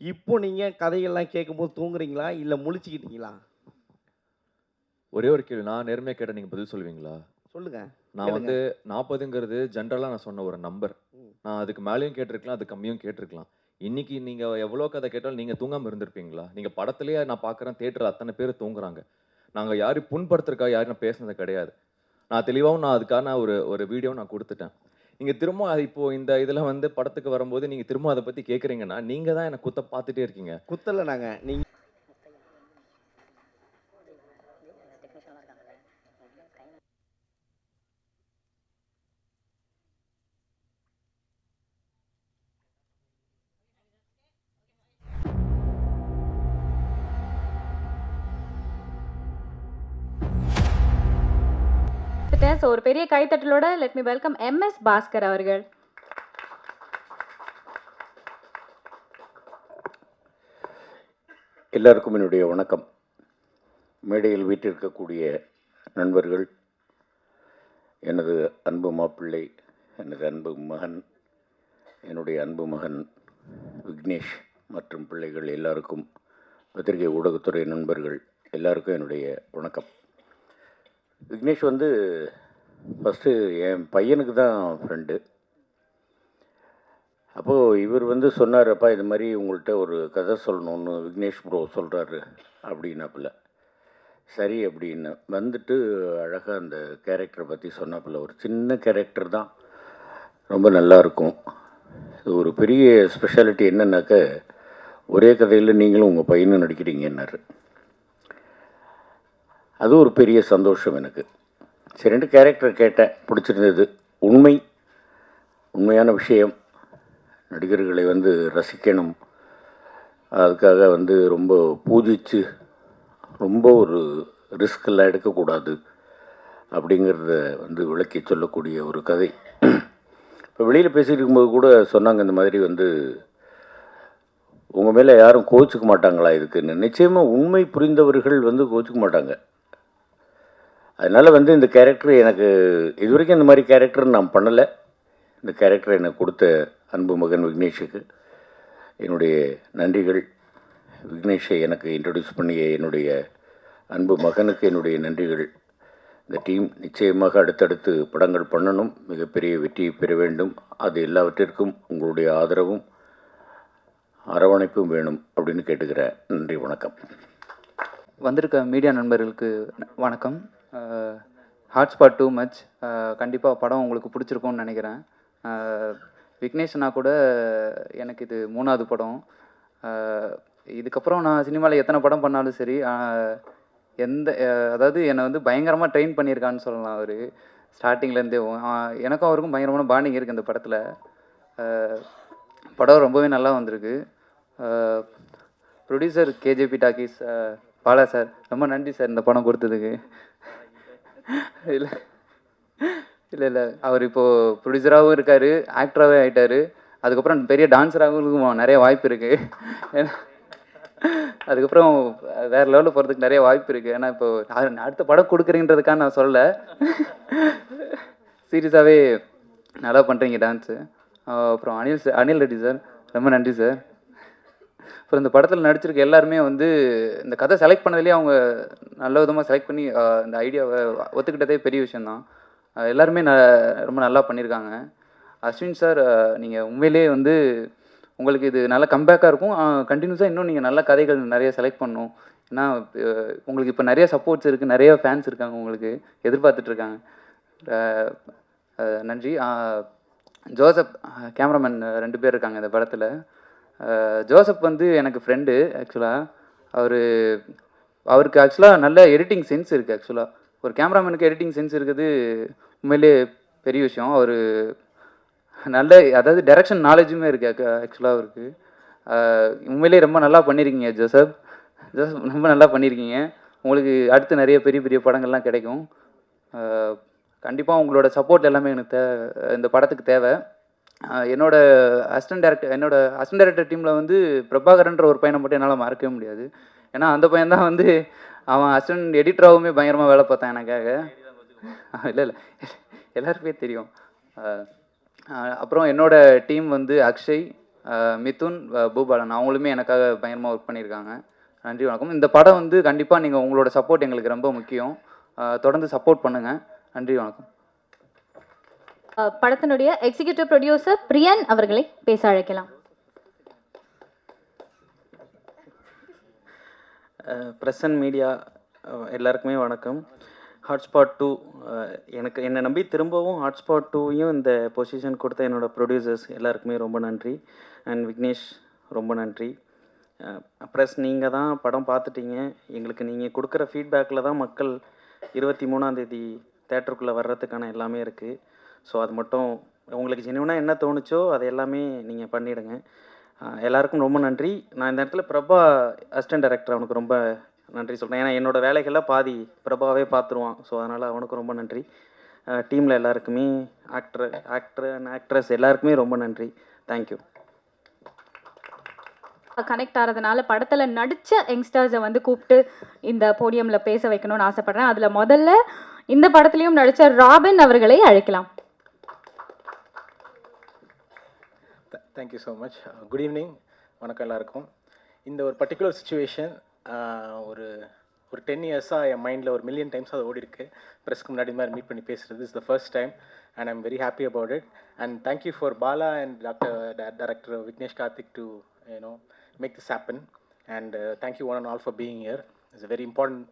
இப்போ நீங்கள் கதைகள்லாம் கேட்கும்போது தூங்குறீங்களா இல்லை முழிச்சுக்கிட்டீங்களா? ஒரே ஒரு கேள்வி. நான் நேர்மையா கேட்டா நீங்க பதில் சொல்லுவீங்களா? சொல்லுங்க. நான் கேளுங்க. வந்து 40ங்கிறது ஜென்ரலா நான் சொன்ன ஒரு நம்பர். ம். நான் அதுக்கு மேலயும் கேட்டிருக்கலாம், அதுக்கு கம்மியும் கேட்டிருக்கலாம். இன்னைக்கு நீங்க எவ்வளோ கதை கேட்டாலும் நீங்க தூங்காம இருந்திருப்பீங்களா? நீங்க படத்திலேயே நான் பார்க்குறேன் தியேட்டர்ல அத்தன பேர் தூங்குறாங்க. நாங்க யாரையும் புண்படுத்துறதுக்காக யாரும் நான் பேசினது கிடையாது. நான் தெளிவாவும் நான் அதுக்கான ஒரு ஒரு வீடியோவும் நான் குடுத்துட்டேன். நீங்க திரும்ப இப்போ இந்த இதுல வந்து படத்துக்கு வரும்போது நீங்க திரும்ப அத பத்தி கேட்கிறீங்கன்னா, நீங்க தான் என்ன குத்த பார்த்துட்டே இருக்கீங்க. குத்தல நாங்க. நீங்க ஸோ ஒரு பெரிய கைத்தட்டலோட let me welcome MS Bhaskar அவர்கள். எல்லாருக்கும் என்னுடைய வணக்கம். மேடையில் வீட்டிற்கக்கூடிய நண்பர்கள், எனது அன்பு மாப்பிள்ளை, எனது அன்பு மகன், என்னுடைய அன்பு மகன் விக்னேஷ் மற்றும் பிள்ளைகள் எல்லாருக்கும், பத்திரிகை ஊடகத்துறை நண்பர்கள் எல்லாருக்கும் என்னுடைய வணக்கம். விக்னேஷ் வந்து ஃபஸ்ட்டு என் பையனுக்கு தான் ஃப்ரெண்டு. அப்போது இவர் வந்து சொன்னார், அப்பா இது மாதிரி உங்கள்கிட்ட ஒரு கதை சொல்லணுன்னு விக்னேஷ் ப்ரோ சொல்கிறாரு அப்படின்னாப்புல. சரி அப்படின்னு வந்துட்டு அழகாக அந்த கேரக்டரை பற்றி சொன்னாப்புல. ஒரு சின்ன கேரக்டர் தான், ரொம்ப நல்லாயிருக்கும். ஒரு பெரிய ஸ்பெஷாலிட்டி என்னன்னாக்க, ஒரே கதையில் நீங்களும் உங்கள் பையனும் நடிக்கிறீங்கன்னாரு. அது ஒரு பெரிய சந்தோஷம் எனக்கு. சரி, 2 கேரக்டர் கேட்டேன், பிடிச்சிருந்தது. உண்மையான விஷயம். நடிகர்களை வந்து ரசிக்கணும், அதுக்காக வந்து ரொம்ப பூஜித்து ரொம்ப ஒரு ரிஸ்கெல்லாம் எடுக்கக்கூடாது அப்படிங்கிறத வந்து விளக்கி சொல்லக்கூடிய ஒரு கதை. இப்போ வெளியில் பேசிகிட்டு இருக்கும்போது கூட சொன்னாங்க, இந்த மாதிரி வந்து உங்கள் மேலே யாரும் கோச்சிக்க மாட்டாங்களா இதுக்குன்னு. நிச்சயமாக உண்மை புரிந்தவர்கள் வந்து கோச்சிக்க மாட்டாங்க. அதனால் வந்து இந்த கேரக்டர் எனக்கு இது வரைக்கும் இந்த மாதிரி கேரக்டர் நான் பண்ணலை. இந்த கேரக்டரை எனக்கு கொடுத்த அன்பு மகன் விக்னேஷுக்கு என்னுடைய நன்றிகள். விக்னேஷை எனக்கு இன்ட்ரடியூஸ் பண்ணிய என்னுடைய அன்பு மகனுக்கு என்னுடைய நன்றிகள். இந்த டீம் நிச்சயமாக அடுத்தடுத்து படங்கள் பண்ணணும், மிகப்பெரிய வெற்றியை பெற வேண்டும். அது எல்லாவற்றிற்கும் உங்களுடைய ஆதரவும் அரவணைப்பும் வேணும் அப்படின்னு கேட்டுக்கிறேன். நன்றி, வணக்கம். வந்திருக்க மீடியா நண்பர்களுக்கு வணக்கம். Hotspot too much. கண்டிப்பாக படம் உங்களுக்கு பிடிச்சிருக்கும்னு நினைக்கிறேன். விக்னேஷ்னா கூட எனக்கு இது 3வது படம். இதுக்கப்புறம் நான் சினிமாவில் எத்தனை படம் பண்ணாலும் சரி, அதாவது என்னை வந்து பயங்கரமாக ட்ரெயின் பண்ணியிருக்கான்னு சொல்லலாம் அவர். ஸ்டார்டிங்லேருந்தே எனக்கும் அவருக்கும் பயங்கரமான பாண்டிங் இருக்குது இந்த படத்தில். படம் ரொம்பவே நல்லா வந்திருக்கு. Producer KJP talkies Bala sir, ரொம்ப நன்றி சார் இந்த படம் கொடுத்ததுக்கு. இல்லை இல்லை இல்லை அவர் இப்போது ப்ரொடியூசராகவும் இருக்கார், ஆக்டராகவே ஆகிட்டார். அதுக்கப்புறம் பெரிய டான்ஸராகவும் நிறைய வாய்ப்பு இருக்குது. அதுக்கப்புறம் வேறு லெவலில் போகிறதுக்கு நிறைய வாய்ப்பு இருக்குது. ஏன்னா இப்போ அடுத்த படம் கொடுக்குறீன்றதுக்காக நான் சொல்லலை, சீரியஸாகவே நல்லா பண்ணுறீங்க டான்ஸு. அப்புறம் அனில் ரெட்டி சார், ரொம்ப நன்றி சார். அப்புறம் இந்த படத்தில் நடிச்சிருக்க எல்லாருமே வந்து இந்த கதை செலக்ட் பண்ணதுலேயே அவங்க நல்ல விதமாக செலக்ட் பண்ணி இந்த ஐடியாவை ஒத்துக்கிட்டதே பெரிய விஷயந்தான். எல்லாருமே ரொம்ப நல்லா பண்ணியிருக்காங்க. அஸ்வின் சார், நீங்கள் உண்மையிலே வந்து உங்களுக்கு இது நல்ல கம்பேக்காக இருக்கும். கண்டினியூஸாக இன்னும் நீங்கள் நல்ல கதைகள் நிறைய செலக்ட் பண்ணணும். ஏன்னா உங்களுக்கு இப்போ நிறைய சப்போர்ட்ஸ் இருக்குது, நிறைய ஃபேன்ஸ் இருக்காங்க, உங்களுக்கு எதிர்பார்த்துட்ருக்காங்க. நன்றி. ஜோசப் கேமராமேன் 2 பேர் இருக்காங்க இந்த படத்தில். ஜோசப் வந்து எனக்கு ஃப்ரெண்டு ஆக்சுவலாக. அவருக்கு ஆக்சுவலாக நல்ல எடிட்டிங் சென்ஸ் இருக்குது. ஆக்சுவலாக ஒரு கேமராமேனுக்கு எடிட்டிங் சென்ஸ் இருக்குது உண்மையிலே பெரிய விஷயம். அவர் நல்ல, அதாவது டைரக்ஷன் நாலேஜுமே இருக்குது ஆக்சுவலாக அவருக்கு. உண்மையிலே ரொம்ப நல்லா பண்ணியிருக்கீங்க ஜோசப். ரொம்ப நல்லா பண்ணியிருக்கீங்க. உங்களுக்கு அடுத்து நிறைய பெரிய பெரிய படங்கள்லாம் கிடைக்கும். கண்டிப்பாக உங்களோட சப்போர்ட் எல்லாமே எனக்கு இந்த படத்துக்கு தேவை. என்னோட அசிஸ்டன்ட் டைரக்டர் டீமில் வந்து பிரபாகரன்ற ஒரு பையனை மட்டும் என்னால் மறக்கவே முடியாது. ஏன்னா அந்த பையன் தான் வந்து அவன் அசிஸ்டன்ட் எடிட்டராகவுமே பயங்கரமாக வேலை பார்த்தான் எனக்காக. இல்லை எல்லாருக்குமே தெரியும். அப்புறம் என்னோட டீம் வந்து அக்ஷய், மிதுன், பூபாலன் அவங்களுமே எனக்காக பயங்கரமாக ஒர்க் பண்ணியிருக்காங்க. நன்றி வணக்கம். இந்த படம் வந்து கண்டிப்பாக நீங்கள் உங்களோட சப்போர்ட் எங்களுக்கு ரொம்ப முக்கியம். தொடர்ந்து சப்போர்ட் பண்ணுங்கள். நன்றி வணக்கம். படத்தினுடைய எக்ஸிகியூட்டிவ் ப்ரொடியூசர் பிரியன் அவர்களை பேச அழைக்கலாம். ப்ரெஸ் அண்ட் மீடியா எல்லாருக்குமே வணக்கம். ஹாட்ஸ்பாட் 2 என்னை நம்பி திரும்பவும் ஹாட்ஸ்பாட் 2யும் இந்த பொசிஷன் கொடுத்த என்னோடய ப்ரொடியூசர்ஸ் எல்லாருக்குமே ரொம்ப நன்றி. அண்ட் விக்னேஷ் ரொம்ப நன்றி. ப்ரெஸ் நீங்கள் தான் படம் பார்த்துட்டீங்க. எங்களுக்கு நீங்கள் கொடுக்குற ஃபீட்பேக்கில் தான் மக்கள் 23ஆம் தேதி தேட்டருக்குள்ளே வர்றதுக்கான எல்லாமே இருக்குது. ஸோ அது மட்டும் உங்களுக்கு ஜென்யூனாக என்ன தோணுச்சோ அது எல்லாமே நீங்கள் பண்ணிவிடுங்க. எல்லாருக்கும் ரொம்ப நன்றி. நான் இந்த இடத்துல பிரபா அசிஸ்டன்ட் டைரக்டர் அவனுக்கு ரொம்ப நன்றி சொல்கிறேன். ஏன்னா என்னோடய வேலைகள்லாம் பாதி பிரபாவே பார்த்துருவான். ஸோ அதனால் அவனுக்கு ரொம்ப நன்றி. டீமில் எல்லாருக்குமே ஆக்டர் அண்ட் ஆக்ட்ரஸ் எல்லாருக்குமே ரொம்ப நன்றி. தேங்க்யூ. கனெக்ட் ஆகிறதுனால படத்தில் நடித்த யங்ஸ்டர்ஸை வந்து கூப்பிட்டு இந்த போடியமில் பேச வைக்கணும்னு ஆசைப்பட்றேன். அதில் முதல்ல இந்த படத்துலையும் நடித்த ராபின் அவர்களை அழைக்கலாம். Thank you so much. Good evening. வணக்கம் எல்லாருக்கும். இந்த ஒரு பர்டிகுலர் சுச்சுவேஷன் ஒரு 10 இயர்ஸாக என் மைண்டில் ஒரு மில்லியன் டைம்ஸ் அது ஓடி இருக்கு. ப்ரெஸ்க்கு முன்னாடி மாதிரி மீட் பண்ணி பேசுகிறது is the first time and I'm very happy about it. And thank you for Bala and director Vignesh Karthik to make this happen. And thank you one and all for being here. It's a very important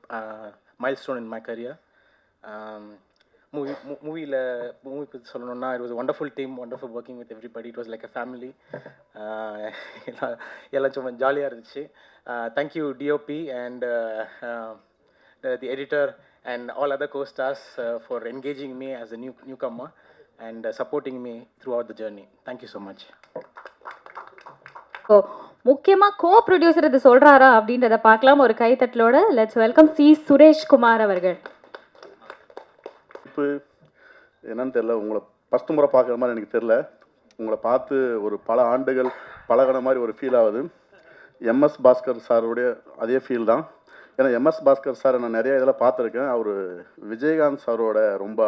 milestone in my career. Movie பற்றி சொல்லணும்னா it was a wonderful team, wonderful working with everybody. It was like a family. எல்லாம் சும்மா ஜாலியாக இருந்துச்சு. Thank you DOP and the editor and all other co-stars for engaging me as a newcomer and supporting me throughout the journey. Thank you so much. முக்கியமாக கோ producer இது சொல்கிறாரா அப்படின்றத பார்க்கலாம். ஒரு கைத்தட்டலோட லெட்ஸ் வெல்கம் சி சுரேஷ்குமார் அவர்கள். இப்போ என்னன்னு தெரில, உங்களை ஃபஸ்ட்டு முறை பார்க்குற மாதிரி எனக்கு தெரில. உங்களை பார்த்து ஒரு பல ஆண்டுகள் பழகின மாதிரி ஒரு ஃபீல் ஆகுது. எம்எஸ் பாஸ்கர் சாருடைய அதே ஃபீல் தான். ஏன்னா எம்எஸ் பாஸ்கர் சார் நான் நிறைய இதில் பார்த்துருக்கேன். அவர் விஜயகாந்த் சாரோட ரொம்ப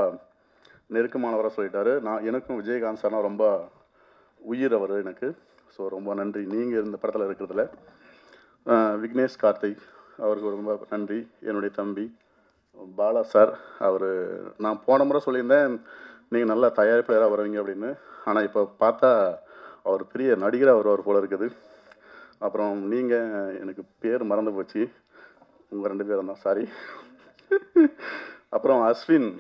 நெருக்கமானவராக சொல்லிட்டாரு. எனக்கும் விஜயகாந்த் சார்னா ரொம்ப உயிர் அவர் எனக்கு. ஸோ ரொம்ப நன்றி நீங்கள் இந்த படத்தில் இருக்கிறதுல. விக்னேஷ் கார்த்திக் அவருக்கு ரொம்ப நன்றி. என்னுடைய தம்பி பாலா சார், அவர் நான் போன முறை சொல்லியிருந்தேன் நீங்கள் நல்லா தயாரிப்பாளராக வருவீங்க அப்படின்னு. ஆனால் இப்போ பார்த்தா அவர் பெரிய நடிகராக வருவார் போல இருக்குது. அப்புறம் நீங்கள் எனக்கு பேர் மறந்து போச்சு, உங்கள் 2 பேரும் தான், சாரி. அப்புறம் அஸ்வின்,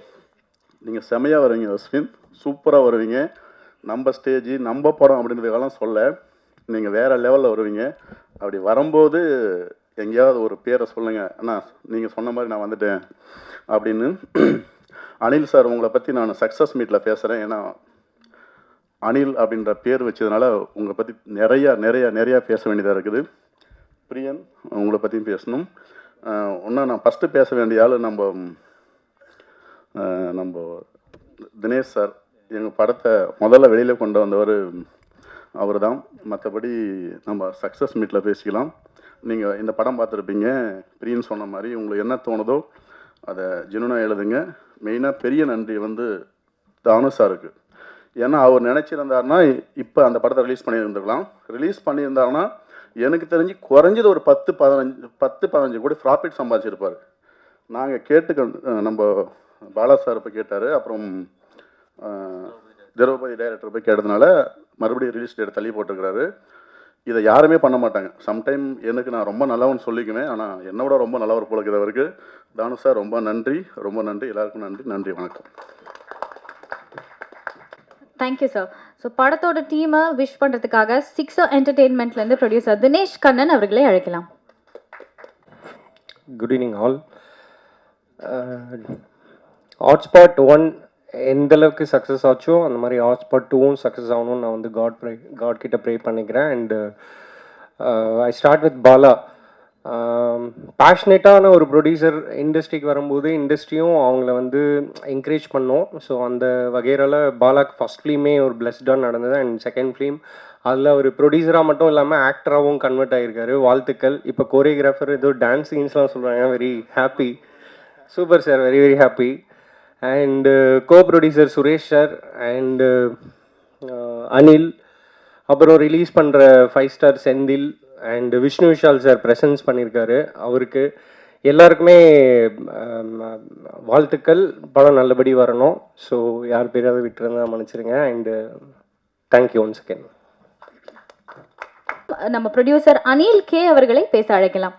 நீங்கள் செமையாக வருவீங்க அஸ்வின், சூப்பராக வருவீங்க. நம்ம ஸ்டேஜ் நம்ம படம் அப்படின்றதுக்கெல்லாம் சொல்ல, நீங்கள் வேறு லெவலில் வருவீங்க. அப்படி வரும்போது எங்கேயாவது ஒரு பேரை சொல்லுங்கள், அண்ணா நீங்கள் சொன்ன மாதிரி நான் வந்துட்டேன் அப்படின்னு. அனில் சார், உங்களை பற்றி நான் சக்ஸஸ் மீட்டில் பேசுகிறேன். ஏன்னா அனில் அப்படின்ற பேர் வச்சதுனால உங்களை பற்றி நிறையா பேச வேண்டியதாக இருக்குது. பிரியன், உங்களை பற்றியும் பேசணும். இன்னும் நான் ஃபஸ்ட்டு பேச வேண்டிய ஆள் நம்ம தினேஷ் சார். எங்கள் படத்தை முதல்ல வெளியில் கொண்டு வந்தவர் அவர் தான். மற்றபடி நம்ம சக்ஸஸ் மீட்டில் பேசிக்கலாம். நீங்கள் இந்த படம் பார்த்துருப்பீங்க. பிரியன் சொன்ன மாதிரி உங்களுக்கு என்ன தோணுதோ அதை ஜெனுனாக எழுதுங்க. மெயினாக பெரிய நன்றி தானு சாருக்கு. ஏன்னா அவர் நினச்சிருந்தாருன்னா இப்போ அந்த படத்தை ரிலீஸ் பண்ணியிருந்துருக்கலாம். ரிலீஸ் பண்ணியிருந்தாருன்னா எனக்கு தெரிஞ்சு குறைஞ்சது ஒரு 10-15 கோடி ப்ராஃபிட் சம்பாதிச்சிருப்பார். நாங்கள் நம்ம பாலா சார் இப்போ கேட்டார். அப்புறம் திரௌபதி டைரக்டர் போய் கேட்டதுனால மறுபடியும் ரிலீஸ் டேட் தள்ளி போட்டிருக்கிறாரு. இதை யாருமே பண்ண மாட்டாங்க. சம்டைம் எனக்கு நான் ரொம்ப நல்லவன்னு சொல்லிக்குவேன், ஆனால் என்னோட ரொம்ப நல்லவர் போல இருக்கிறவருக்கு. தானு சார் ரொம்ப நன்றி, எல்லாருக்கும் நன்றி, வணக்கம். Thank you sir. ஸோ படத்தோட டீமை விஷ் பண்ணுறதுக்காக 6 என்டர்டெயின்மெண்ட்லேருந்து ப்ரொடியூசர் தினேஷ் கண்ணன் அவர்களை அழைக்கலாம். Good evening all. ஹாட்ஸ்பாட் 1 எந்த அளவுக்கு சக்ஸஸ் ஆச்சோ அந்த மாதிரி ஹாட்ஸ்பாட் 2வும் சக்ஸஸ் ஆகணும்னு நான் வந்து காட் கிட்ட ப்ரே பண்ணிக்கிறேன். And I start with Bala. பேஷனேட்டான ஒரு ப்ரொடியூசர் இண்டஸ்ட்ரிக்கு வரும்போது இண்டஸ்ட்ரியும் அவங்கள வந்து என்கரேஜ் பண்ணோம். ஸோ அந்த வகையில் பாலாக்கு ஃபஸ்ட் ஃபிலிமே ஒரு பிளஸ்டாக நடந்தது. அண்ட் செகண்ட் ஃபிலிம் அதில் ஒரு ப்ரொடியூசராக மட்டும் இல்லாமல் ஆக்டராகவும் கன்வெர்ட் ஆகியிருக்காரு. வாழ்த்துக்கள். இப்போ கோரியோகிராஃபர் ஏதோ டான்ஸ் சீன்ஸ்லாம் சொல்கிறாங்க. Very happy. Super sir, very very happy. And go producer Suresh sir and Anil, அப்புறம் ரிலீஸ் பண்ணுற 5 star Senthil and Vishnu Vishal sir presence பண்ணியிருக்காரு. அவருக்கு எல்லாருக்குமே வாழ்த்துக்கள். படம் நல்லபடி வரணும். ஸோ யார் பேராவது விட்டுருந்தா மன்னிச்சிருங்க. And thank you once again. நம்ம ப்ரொடியூசர் அனில் கே அவர்களை பேச அழைக்கலாம்.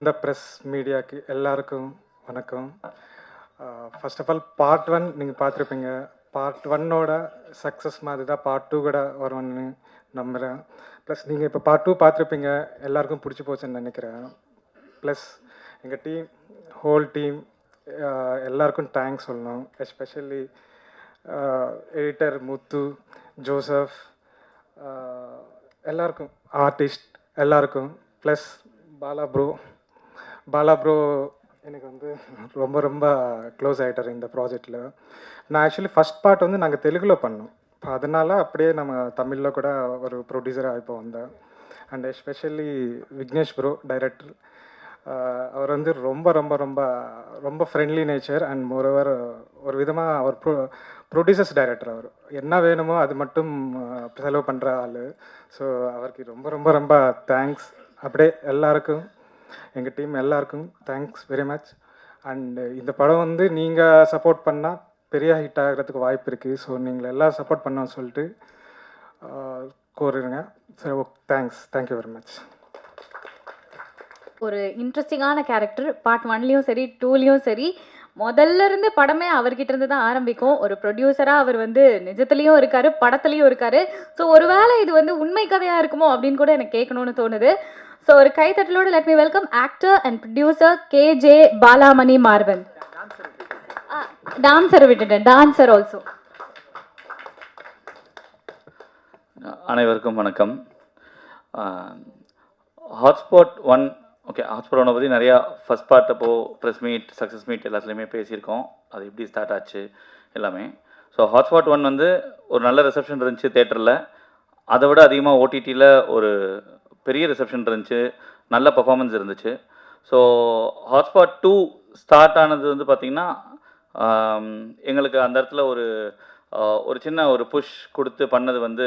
இந்த ப்ரெஸ் மீடியாவுக்கு எல்லாருக்கும் வணக்கம். ஃபர்ஸ்ட் ஆஃப் ஆல் பார்ட் 1 நீங்கள் பார்த்துருப்பீங்க. பார்ட் 1ஓட சக்ஸஸ் மாதிரி தான் பார்ட் 2 கூட வரும்னு நம்புகிறேன். ப்ளஸ் நீங்கள் இப்போ பார்ட் 2 பார்த்துருப்பீங்க, எல்லாருக்கும் பிடிச்சி போச்சுன்னு நினைக்கிறேன். ப்ளஸ் எங்கள் டீம், ஹோல் டீம் எல்லாருக்கும் தேங்க்ஸ் சொல்லணும். எஸ்பெஷலி எடிட்டர் முத்து, ஜோசப், எல்லாருக்கும், ஆர்டிஸ்ட் எல்லாருக்கும். ப்ளஸ் பாலா ப்ரோ எனக்கு வந்து ரொம்ப ரொம்ப க்ளோஸ் ஆகிட்டார் இந்த ப்ராஜெக்டில். நான் ஆக்சுவலி ஃபஸ்ட் பார்ட் வந்து நாங்கள் தெலுங்கில் பண்ணோம். இப்போ அதனால் அப்படியே நம்ம தமிழில் கூட ஒரு ப்ரொடியூசராக இப்போ வந்தேன். And especially Vignesh bro director, அவர் வந்து ரொம்ப ரொம்ப ரொம்ப ரொம்ப ஃப்ரெண்ட்லி நேச்சர். அண்ட் மோரோவர் ஒரு விதமாக அவர் ப்ரொடியூசர்ஸ் டைரக்டர். அவர் என்ன வேணுமோ அது மட்டும் செலவு பண்ணுற ஆள். ஸோ அவருக்கு ரொம்ப ரொம்ப ரொம்ப தேங்க்ஸ். அப்படியே எல்லாருக்கும், எங்கள் டீம் எல்லாருக்கும் தேங்க்ஸ் வெரி மச். அண்டு இந்த படம் வந்து நீங்கள் சப்போர்ட் பண்ணால் பெரிய ஹிட் ஆகிறதுக்கு வாய்ப்பு இருக்குது. ஸோ நீங்கள் எல்லாம் சப்போர்ட் பண்ணோன்னு சொல்லிட்டு கோருங்க. சரி, ஓகே, தேங்க்யூ வெரி மச். ஒரு இன்ட்ரெஸ்டிங்கான கேரக்டர். பார்ட் 1லையும் சரி 2லையும் சரி முதல்ல இருந்து படமே அவர்கிட்ட இருந்து தான் ஆரம்பிக்கும். ஒரு ப்ரொடியூசராக அவர் வந்து நிஜத்துலேயும் இருக்கார், படத்துலையும் இருக்கார். ஸோ ஒருவேளை இது வந்து உண்மை கதையாக இருக்குமோ அப்படின்னு கூட எனக்கு கேட்கணும்னு தோணுது. ஸோ ஒரு கைத்தட்டலோடு let me welcome actor and producer KJ Balamani Marvan. Dancer விட்டுட்டேன், டான்சர் ஆல்சோ. அனைவருக்கும் வணக்கம். ஹாட்ஸ்பாட் 1, ஓகே, ஹாட்ஸ்பாட் 1 பற்றி நிறையா ஃபஸ்ட் பார்ட் அப்போது ப்ரெஸ் மீட், சக்ஸஸ் மீட் எல்லாத்துலேயுமே பேசியிருக்கோம். அது எப்படி ஸ்டார்ட் ஆச்சு எல்லாமே. ஸோ ஹாட்ஸ்பாட் 1 வந்து ஒரு நல்ல ரிசப்ஷன் இருந்துச்சு தேட்டரில். அதை விட அதிகமாக OTTயில் ஒரு பெரிய ரிசப்ஷன் இருந்துச்சு, நல்ல பர்ஃபார்மன்ஸ் இருந்துச்சு. ஸோ ஹாட்ஸ்பாட் 2 ஸ்டார்ட் ஆனது வந்து பார்த்திங்கன்னா எங்களுக்கு அந்த இடத்துல ஒரு சின்ன ஒரு புஷ் கொடுத்து பண்ணது வந்து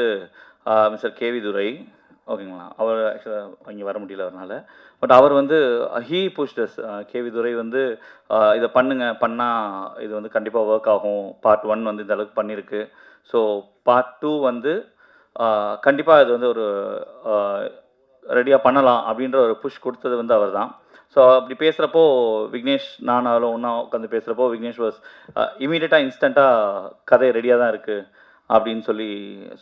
மிஸ்டர் KV துரை. ஓகேங்களா, அவர் ஆக்சுவலாக இங்கே வர முடியல அவரால். பட் அவர் வந்து ஹீ புஷ்டஸ். KV துரை வந்து இதை பண்ணால் இது வந்து கண்டிப்பாக ஒர்க் ஆகும். பார்ட் 1 வந்து இந்த அளவுக்கு பண்ணியிருக்கு. ஸோ பார்ட் 2 வந்து கண்டிப்பாக இது வந்து ஒரு ரெடியாக பண்ணலாம் அப்படின்ற ஒரு புஷ் கொடுத்தது வந்து அவர் தான். ஸோ அப்படி பேசுகிறப்போ விக்னேஷ், நானும் ஒன்றா உட்காந்து பேசுகிறப்போ விக்னேஷ் வாஸ் இமீடியட்டாக இன்ஸ்டண்ட்டாக கதை ரெடியாக தான் இருக்குது அப்படின்னு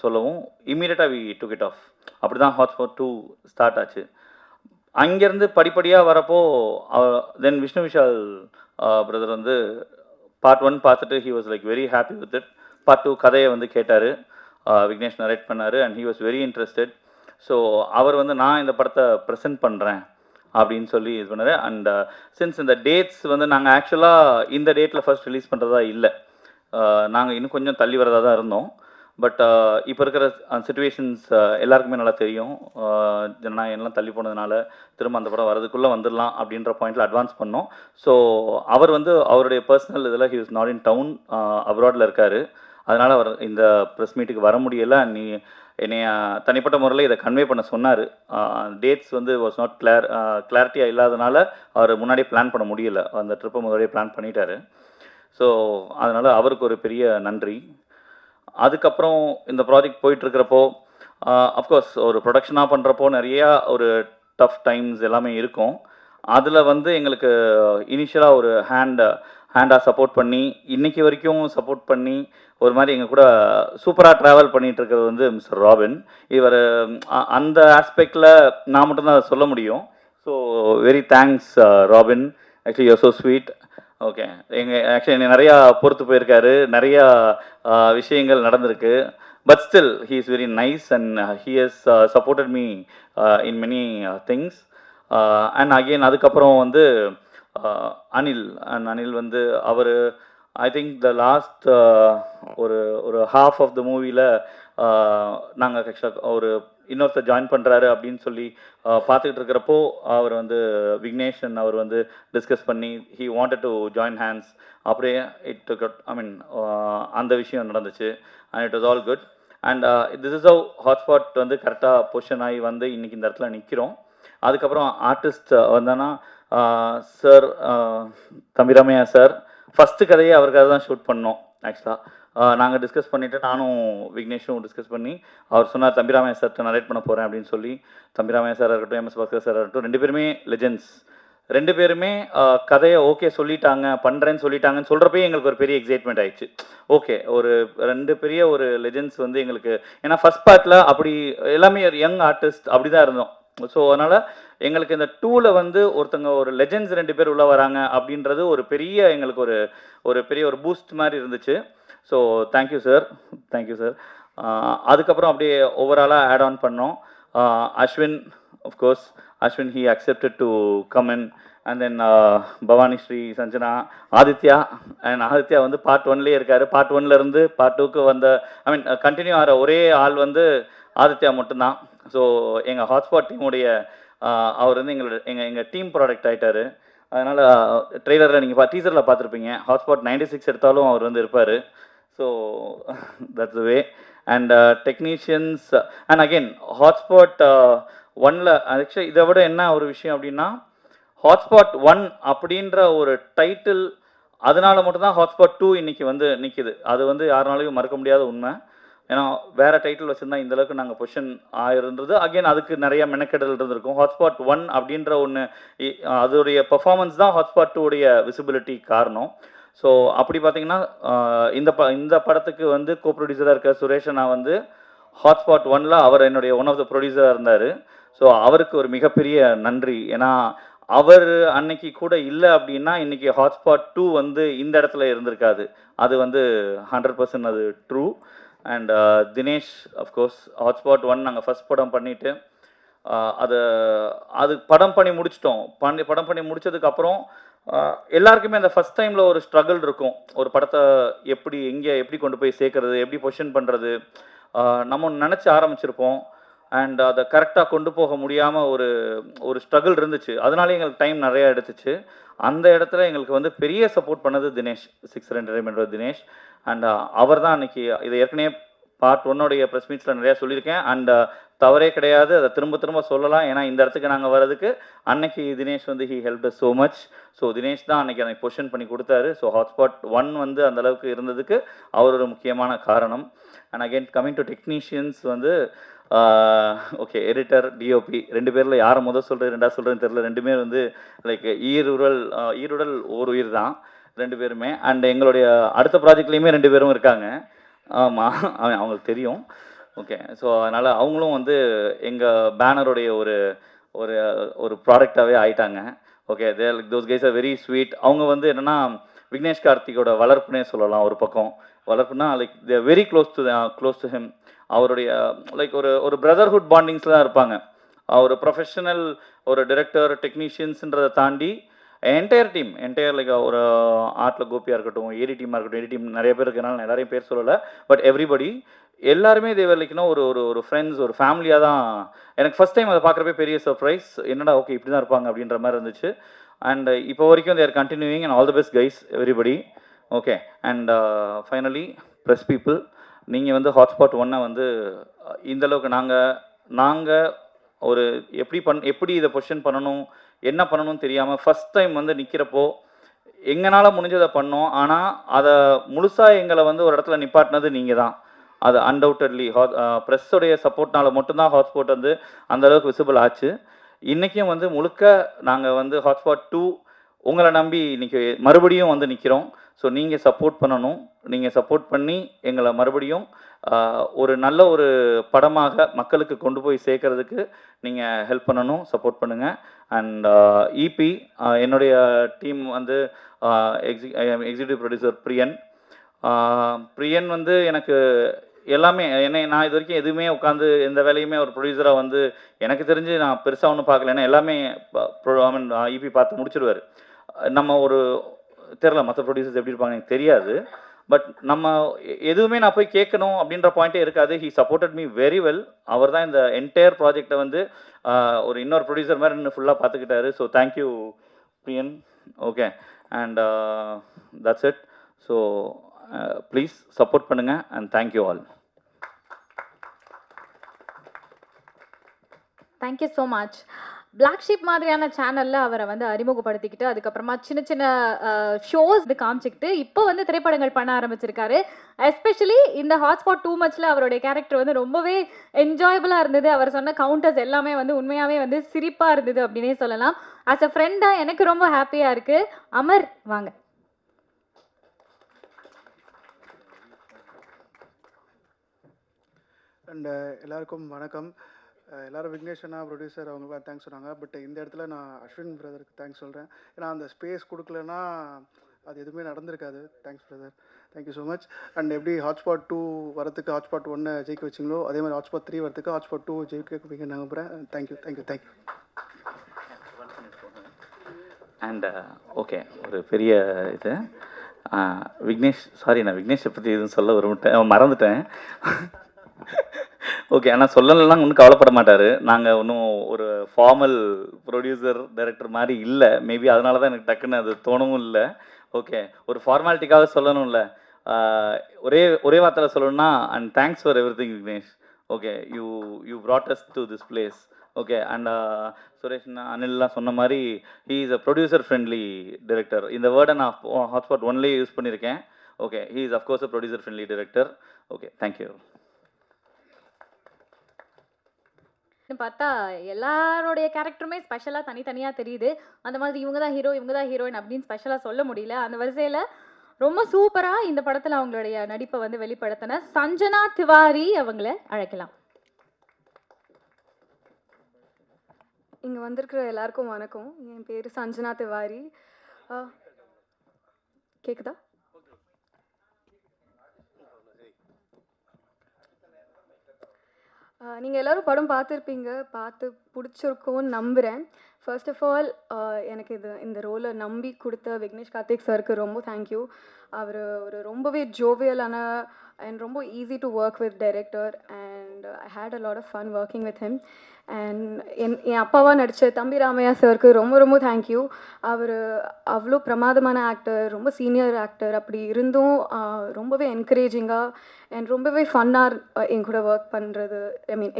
சொல்லவும் இமீடியட்டாக வி டுக் இட் ஆஃப். அப்படி தான் ஹாட்ஸ்பாட் 2 ஸ்டார்ட் ஆச்சு. அங்கேருந்து படிப்படியாக வரப்போ தென் விஷ்ணு விஷால் பிரதர் வந்து பார்ட் 1 பார்த்துட்டு he was like very happy with it. Part 2 கதையை வந்து கேட்டார், விக்னேஷ் நரேட் பண்ணார் and he was very interested. So அவர் வந்து நான் இந்த படத்தை ப்ரெசென்ட் பண்ணுறேன் அப்படின்னு சொல்லி இது பண்ணார். அண்ட் சின்ஸ் இந்த டேட்ஸ் வந்து நாங்கள் ஆக்சுவலாக இந்த டேட்டில் ஃபர்ஸ்ட் ரிலீஸ் பண்ணுறதா இல்லை, நாங்கள் இன்னும் கொஞ்சம் தள்ளி வரதாக தான் இருந்தோம். பட் இப்போ இருக்கிற சிச்சுவேஷன்ஸ் எல்லாருக்குமே நல்லா தெரியும். ஜனநாயகம்லாம் தள்ளி போனதுனால திரும்ப அந்த படம் வரதுக்குள்ளே வந்துடலாம் அப்படின்ற பாயிண்டில் அட்வான்ஸ் பண்ணோம். ஸோ அவர் வந்து அவருடைய பர்சனல் இதில் he was not in town, அப்ராடில் இருக்கார். அதனால் அவர் இந்த ப்ரெஸ் மீட்டுக்கு வர முடியலை. என்னை தனிப்பட்ட முறையில் இதை கன்வே பண்ண சொன்னார். டேட்ஸ் வந்து வாஸ் நாட் கிளாரிட்டியாக இல்லாதனால அவர் முன்னாடியே பிளான் பண்ண முடியலை. அந்த ட்ரிப்பை முன்னாடியே பிளான் பண்ணிட்டார். ஸோ அதனால் அவருக்கு ஒரு பெரிய நன்றி. அதுக்கப்புறம் இந்த ப்ராஜெக்ட் போயிட்டுருக்கிறப்போ அஃப்கோர்ஸ் ஒரு ப்ரொடக்ஷனாக பண்ணுறப்போ நிறையா ஒரு டஃப் டைம்ஸ் எல்லாமே இருக்கும். அதில் வந்து எங்களுக்கு இனிஷியலாக ஒரு ஹேண்டாக சப்போர்ட் பண்ணி இன்றைக்கி வரைக்கும் சப்போர்ட் பண்ணி ஒரு மாதிரி எங்கள் கூட சூப்பராக ட்ராவல் பண்ணிகிட்டு இருக்கிறது வந்து மிஸ்டர் ராபின். இவர் அந்த ஆஸ்பெக்டில் நான் மட்டும்தான் சொல்ல முடியும். So very thanks Robin, actually you're so sweet. Okay, actually என்னை நிறையா பொறுத்து போயிருக்காரு, நிறையா விஷயங்கள் நடந்திருக்கு. But still he is very nice and he has supported me in many things. And again அதுக்கப்புறம் வந்து அனில் வந்து அவர் ஐ திங்க் த லாஸ்ட் ஒரு ஹாஃப் ஆஃப் த மூவியில் நாங்கள் ஆக்சுவலாக ஒரு இன்னொருத்தர் ஜாயின் பண்ணுறாரு அப்படின்னு சொல்லி பார்த்துக்கிட்டு இருக்கிறப்போ அவர் வந்து விக்னேஷன் அவர் வந்து டிஸ்கஸ் பண்ணி he wanted to join hands அப்படியே அந்த விஷயம் நடந்துச்சு and it was all good and this is how hotspot வந்து கரெக்டாக பொசிஷன் ஆகி வந்து இன்றைக்கி இந்த இடத்துல நிற்கிறோம். அதுக்கப்புறம் ஆர்டிஸ்ட் வந்தோன்னா சார் தம்பிராமையா சார் ஃபஸ்ட்டு கதையை அவருக்காக தான் ஷூட் பண்ணோம். ஆக்சுவலாக நாங்கள் டிஸ்கஸ் பண்ணிவிட்டு நானும் விக்னேஷும் டிஸ்கஸ் பண்ணி அவர் சொன்னார் தம்பிராமையா சார்கிட்ட நரேட் பண்ண போகிறேன் அப்படின்னு சொல்லி. தம்பிராமையா சார் இருக்கட்டும், எம்எஸ் பாஸ்கர் சார் இருக்கட்டும், 2 பேருமே லெஜெண்ட்ஸ். 2 பேருமே கதையை ஓகே சொல்லிட்டாங்க, பண்ணுறேன்னு சொல்லிட்டாங்கன்னு சொல்கிறப்பே எங்களுக்கு ஒரு பெரிய எக்ஸைட்மெண்ட் ஆயிடுச்சு. ஓகே, ஒரு 2 பெரிய ஒரு லெஜெண்ட்ஸ் வந்து எங்களுக்கு, ஏன்னா ஃபஸ்ட் பார்ட்டில் அப்படி எல்லாமே யங் ஆர்டிஸ்ட் அப்படி தான் இருந்தோம். ஸோ அதனால் எங்களுக்கு இந்த 2ல் வந்து ஒருத்தங்க ஒரு லெஜெண்ட்ஸ் 2 பேர் உள்ளே வராங்க அப்படின்றது ஒரு பெரிய எங்களுக்கு ஒரு பெரிய ஒரு பூஸ்ட் மாதிரி இருந்துச்சு. So thank you sir, thank you sir. அதுக்கப்புறம் அப்படியே ஓவராலாக ஆட் ஆன் பண்ணோம். Ashwin, of course Ashwin he accepted to come in and then Bhavani Sri, Sanjana, Aditya. And Aditya வந்து பார்ட் 1லேயே இருக்கார். பார்ட் 1லேருந்து பார்ட் 2க்கு வந்த கண்டினியூ ஆகிற ஒரே ஆள் வந்து ஆதித்யா மட்டும்தான். ஸோ எங்கள் ஹாட்ஸ்பாட் டீமுடைய அவர் வந்து எங்கள் டீம் ப்ராடக்ட் ஆகிட்டார். அதனால் ட்ரெய்லரில் நீங்கள் டீசரில் பார்த்துருப்பீங்க, ஹாட்ஸ்பாட் 96 எடுத்தாலும் அவர் வந்து இருப்பார். So that's the way. And technicians and again hotspot 1ல் ஆக்சுவலி இதை விட என்ன ஒரு விஷயம் அப்படின்னா, ஹாட்ஸ்பாட் 1 அப்படின்ற ஒரு டைட்டில் அதனால மட்டும்தான் ஹாட்ஸ்பாட் 2 இன்னைக்கு வந்து நிற்கிது. அது வந்து யாருனாலையும் மறக்க முடியாத உண்மை. ஏன்னா வேறு டைட்டில் வச்சுருந்தா இந்தளவுக்கு நாங்கள் பொசிஷன் ஆயிருந்தது. அகெயின் அதுக்கு நிறைய மெனக்கெடல் இருந்திருக்கும். ஹாட்ஸ்பாட் 1 அப்படின்ற ஒன்று அதோடைய பர்ஃபார்மன்ஸ் தான் ஹாட்ஸ்பாட் 2 உடைய விசிபிலிட்டி காரணம். ஸோ அப்படி பார்த்தீங்கன்னா இந்த படத்துக்கு வந்து கோ ப்ரொடியூசராக இருக்க சுரேஷனா வந்து ஹாட்ஸ்பாட் 1ல் அவர் என்னுடைய ஒன் ஆஃப் த ப்ரொடியூசராக இருந்தார். ஸோ அவருக்கு ஒரு மிகப்பெரிய நன்றி. ஏன்னா அவர் அன்னைக்கு கூட இல்லை அப்படின்னா இன்றைக்கி ஹாட்ஸ்பாட் 2 வந்து இந்த இடத்துல இருந்திருக்காது. அது வந்து 100% அது true. And Dinesh, of course hotspot 1 நாங்கள் ஃபஸ்ட் படம் பண்ணிவிட்டு அது படம் பண்ணி முடிச்சிட்டோம். படம் பண்ணி முடித்ததுக்கப்புறம் எல்லாருக்குமே அந்த ஃபஸ்ட் டைமில் ஒரு ஸ்ட்ரகிள் இருக்கும். ஒரு படத்தை எப்படி கொண்டு போய் சேர்க்கறது, எப்படி பொசிஷன் பண்ணுறது, நம்ம நினச்சி ஆரம்பிச்சிருப்போம். அண்ட் அதை கரெக்டாக கொண்டு போக முடியாமல் ஒரு ஸ்ட்ரகிள் இருந்துச்சு. அதனாலே எங்களுக்கு டைம் நிறையா எடுத்துச்சு. அந்த இடத்துல எங்களுக்கு வந்து பெரிய சப்போர்ட் பண்ணது தினேஷ், 6 என்டர்டைன்மெண்ட் தினேஷ். அண்ட் அவர் தான் அன்றைக்கி இதை ஏற்கனவே பார்ட் 1 ப்ரெஸ் மீட்ஸில் நிறையா சொல்லியிருக்கேன். அண்ட் தவறே கிடையாது, அதை திரும்ப சொல்லலாம். ஏன்னா இந்த இடத்துக்கு நாங்கள் வர்றதுக்கு அன்னைக்கு தினேஷ் வந்து he help us so much. So Dinesh தான் அன்றைக்கி எனக்கு பொசிஷன் பண்ணி கொடுத்தாரு. ஸோ ஹாட்ஸ்பாட் 1 வந்து அந்தளவுக்கு இருந்ததுக்கு அவர் ஒரு முக்கியமான காரணம். And again coming to technicians வந்து ஓகே, எடிட்டர், டிஓபி 2 பேரில் யாரை சொல்கிறது 2ஆ சொல்கிறதுன்னு தெரியல. 2 வந்து லைக் ஈருடல் ஓர் உயிர் தான் 2 பேருமே. அண்ட் எங்களுடைய அடுத்த ப்ராஜெக்ட்லேயுமே 2 பேரும் இருக்காங்க. ஆமாம், அவங்களுக்கு தெரியும். ஓகே, ஸோ அதனால் அவங்களும் வந்து எங்கள் பேனருடைய ஒரு ப்ராடக்டாகவே ஆயிட்டாங்க. Okay, they like those guys are very sweet. அவங்க வந்து என்னென்னா விக்னேஷ் கார்த்திகோட வளர்ப்புனே சொல்லலாம். ஒரு பக்கம் வளர்ப்புனா like they very close to him. அவருடைய லைக் ஒரு பிரதர்ஹுட் பாண்டிங்ஸில் தான் இருப்பாங்க. ஒரு ப்ரொஃபஷனல் ஒரு டிரெக்டர் டெக்னீஷியன்ஸுன்றதை தாண்டி என்டையர் லைக் ஒரு ஆர்ட்டில் கோபியாக இருக்கட்டும், ஏடி டீமாக இருக்கட்டும், ஏடி டீம் நிறைய பேர் இருக்கிறனால எல்லாரையும் பேர் சொல்லலை. பட் எவ்ரிபடி எல்லாருமே தேவர் லைக்னா ஒரு ஃப்ரெண்ட்ஸ், ஒரு ஃபேமிலியாக தான். எனக்கு ஃபஸ்ட் டைம் அதை பார்க்குறப்பே பெரிய சர்ப்ரைஸ். என்னடா ஓகே இப்படி தான் இருப்பாங்க அப்படின்ற மாதிரி இருந்துச்சு. அண்ட் இப்போ வரைக்கும் there continuing and all the best guys everybody. Okay, and finally press people, நீங்கள் வந்து ஹாட்ஸ்பாட் 1 வந்து இந்தளவுக்கு நாங்கள் ஒரு எப்படி இதை பொசிஷன் பண்ணணும், என்ன பண்ணணும்னு தெரியாமல் ஃபஸ்ட் டைம் வந்து நிற்கிறப்போ எங்களால் முடிஞ்சதை பண்ணோம். ஆனால் அதை முழுசாக எங்களை வந்து ஒரு இடத்துல நிப்பாட்டினது நீங்கள் தான். அது அன்டவுட்டட்லி ப்ரெஸ்ஸோடைய சப்போர்ட்னால மட்டும்தான் ஹாட்ஸ்பாட் வந்து அந்தளவுக்கு விசிபிள் ஆச்சு. இன்றைக்கும் வந்து முழுக்க நாங்கள் வந்து ஹாட்ஸ்பாட் 2 உங்களை நம்பி இன்றைக்கி மறுபடியும் வந்து நிற்கிறோம். ஸோ நீங்கள் சப்போர்ட் பண்ணணும். நீங்கள் சப்போர்ட் பண்ணி எங்களை மறுபடியும் ஒரு நல்ல ஒரு படமாக மக்களுக்கு கொண்டு போய் சேர்க்கறதுக்கு நீங்கள் ஹெல்ப் பண்ணணும், சப்போர்ட் பண்ணுங்கள். அண்ட் இபி என்னுடைய டீம் வந்து எக்ஸிக்யூட்டிவ் ப்ரொடியூசர் பிரியன் வந்து எனக்கு எல்லாமே நான் இது வரைக்கும் எதுவுமே உட்காந்து எந்த வேலையுமே ஒரு ப்ரொடியூசராக வந்து எனக்கு தெரிஞ்சு நான் பெருசாக ஒன்றும் பார்க்கல. ஏன்னா எல்லாமே இபி பார்த்து முடிச்சிடுவார். நம்ம தெரில மற்ற ப்ரொடியூசர்ஸ் எப்படி இருப்பாங்க எனக்கு தெரியாது. பட் நம்ம எதுவுமே நான் போய் கேட்கணும் அப்படின்ற பாயிண்ட்டே இருக்காது. He supported me very well. அவர் தான் இந்த என்டையர் ப்ராஜெக்டை வந்து ஒரு இன்னொரு ப்ரொடியூசர் மாதிரி இன்னும் ஃபுல்லாக பார்த்துக்கிட்டாரு. So thank you Priyan. Okay, and that's it. So please support பண்ணுங்கள் and thank you all. Thank you so much. Black Sheep மாதிரியான சேனலில் அவரை வந்து அறிமுகப்படுத்திக்கிட்டு அதுக்கப்புறமா சின்ன சின்ன ஷோஸ் இது காமிச்சிக்கிட்டு இப்போ வந்து திரைப்படங்கள் பண்ண ஆரம்பிச்சிருக்காரு. எஸ்பெஷலி இந்த ஹாட்ஸ்பாட் டூ மச்சில் அவருடைய கேரக்டர் வந்து ரொம்பவே என்ஜாயபிளாக இருந்தது. அவர் சொன்ன கவுண்டர்ஸ் எல்லாமே வந்து உண்மையாகவே வந்து சிரிப்பாக இருந்தது அப்படின்னே சொல்லலாம். ஆஸ் அ ஃப்ரெண்டாக எனக்கு ரொம்ப ஹாப்பியாக இருக்குது. அமர் வாங்க. அண்ட் எல்லாருக்கும் வணக்கம். எல்லோரும் விக்னேஷ் அண்ணா ப்ரொடியூசர் அவங்களுக்குலாம் தேங்க்ஸ் சொன்னாங்க. பட் இந்த இடத்துல நான் அஸ்வின் பிரதருக்கு தேங்க்ஸ் சொல்கிறேன். ஏன்னா அந்த ஸ்பேஸ் கொடுக்கலன்னா அது எதுவுமே நடந்திருக்காது. Thanks brother, thank you so much. And எப்படி ஹாட்ஸ்பாட் 2 வரத்துக்கு ஹாட்ஸ்பாட் 1 ஜெயிக்க வச்சிங்களோ அதே மாதிரி ஹாட்ஸ்பாட் 3 வரத்துக்கு ஹாட்ஸ்பாட் 2 ஜெயிக்க வைப்பீங்க நம்புகிறேன். Thank you thank you thank you. And okay, ஒரு பெரிய இது விக்னேஷ், சாரி நான் விக்னேஷை பற்றி எதுவும் சொல்ல மறந்துட்டேன். ஓகே, ஆனால் சொல்லலாம் ஒன்றும் கவலைப்பட மாட்டார். நாங்கள் ஒன்றும் ஒரு ஃபார்மல் ப்ரொடியூசர் டைரக்டர் மாதிரி இல்லை. மேபி அதனால தான் எனக்கு டக்குன்னு அது தோணவும் இல்லை. ஓகே, ஒரு ஃபார்மாலிட்டிக்காக சொல்லணும்ல, ஒரே வார்த்தையில் சொல்லணும்னா and thanks for everything Vignesh. Okay, you brought us to this place. Okay, and Suresh அனில்லாம் சொன்ன மாதிரி he is a producer friendly director. இந்த வேர்டை நான் ஹாட்ஸ்பாட் 1லேயே யூஸ் பண்ணியிருக்கேன். Okay, he is of course a producer friendly director. Okay, thank you. பார்த்தா எல்லாரோடைய கேரக்டருமே ஸ்பெஷலாக தனித்தனியாக தெரியுது. அந்த மாதிரி இவங்க தான் ஹீரோ இவங்க தான் ஹீரோயின் அப்படின்னு ஸ்பெஷலாக சொல்ல முடியல. அந்த வரிசையில் ரொம்ப சூப்பராக இந்த படத்தில் அவங்களுடைய நடிப்பை வந்து வெளிப்படுத்தின சஞ்சனா திவாரி அவங்கள அழைக்கலாம். இங்கே வந்திருக்கிற எல்லாருக்கும் வணக்கம். என் பேர் சஞ்சனா திவாரி. கேட்குதா? நீங்கள் எல்லோரும் படம் பார்த்துருப்பீங்க, பார்த்து பிடிச்சிருக்கோன்னு நம்புகிறேன். ஃபர்ஸ்ட் ஆஃப் ஆல் எனக்கு இந்த ரோலை நம்பி கொடுத்த விக்னேஷ் கார்த்திக் சாருக்கு ரொம்ப தேங்க்யூ. அவர் ஒரு ரொம்பவே ஜோவியலான அண்ட் ரொம்ப easy to work with director and I had a lot of fun working with him. And என் அப்பாவாக நடித்த தம்பி ராமையா சாருக்கு ரொம்ப ரொம்ப தேங்க்யூ. அவர் அவ்வளோ பிரமாதமான ஆக்டர், ரொம்ப சீனியர் ஆக்டர். அப்படி இருந்தும் ரொம்பவே என்கரேஜிங்காக அண்ட் ரொம்பவே ஃபன்னாக என் கூட ஒர்க் பண்ணுறது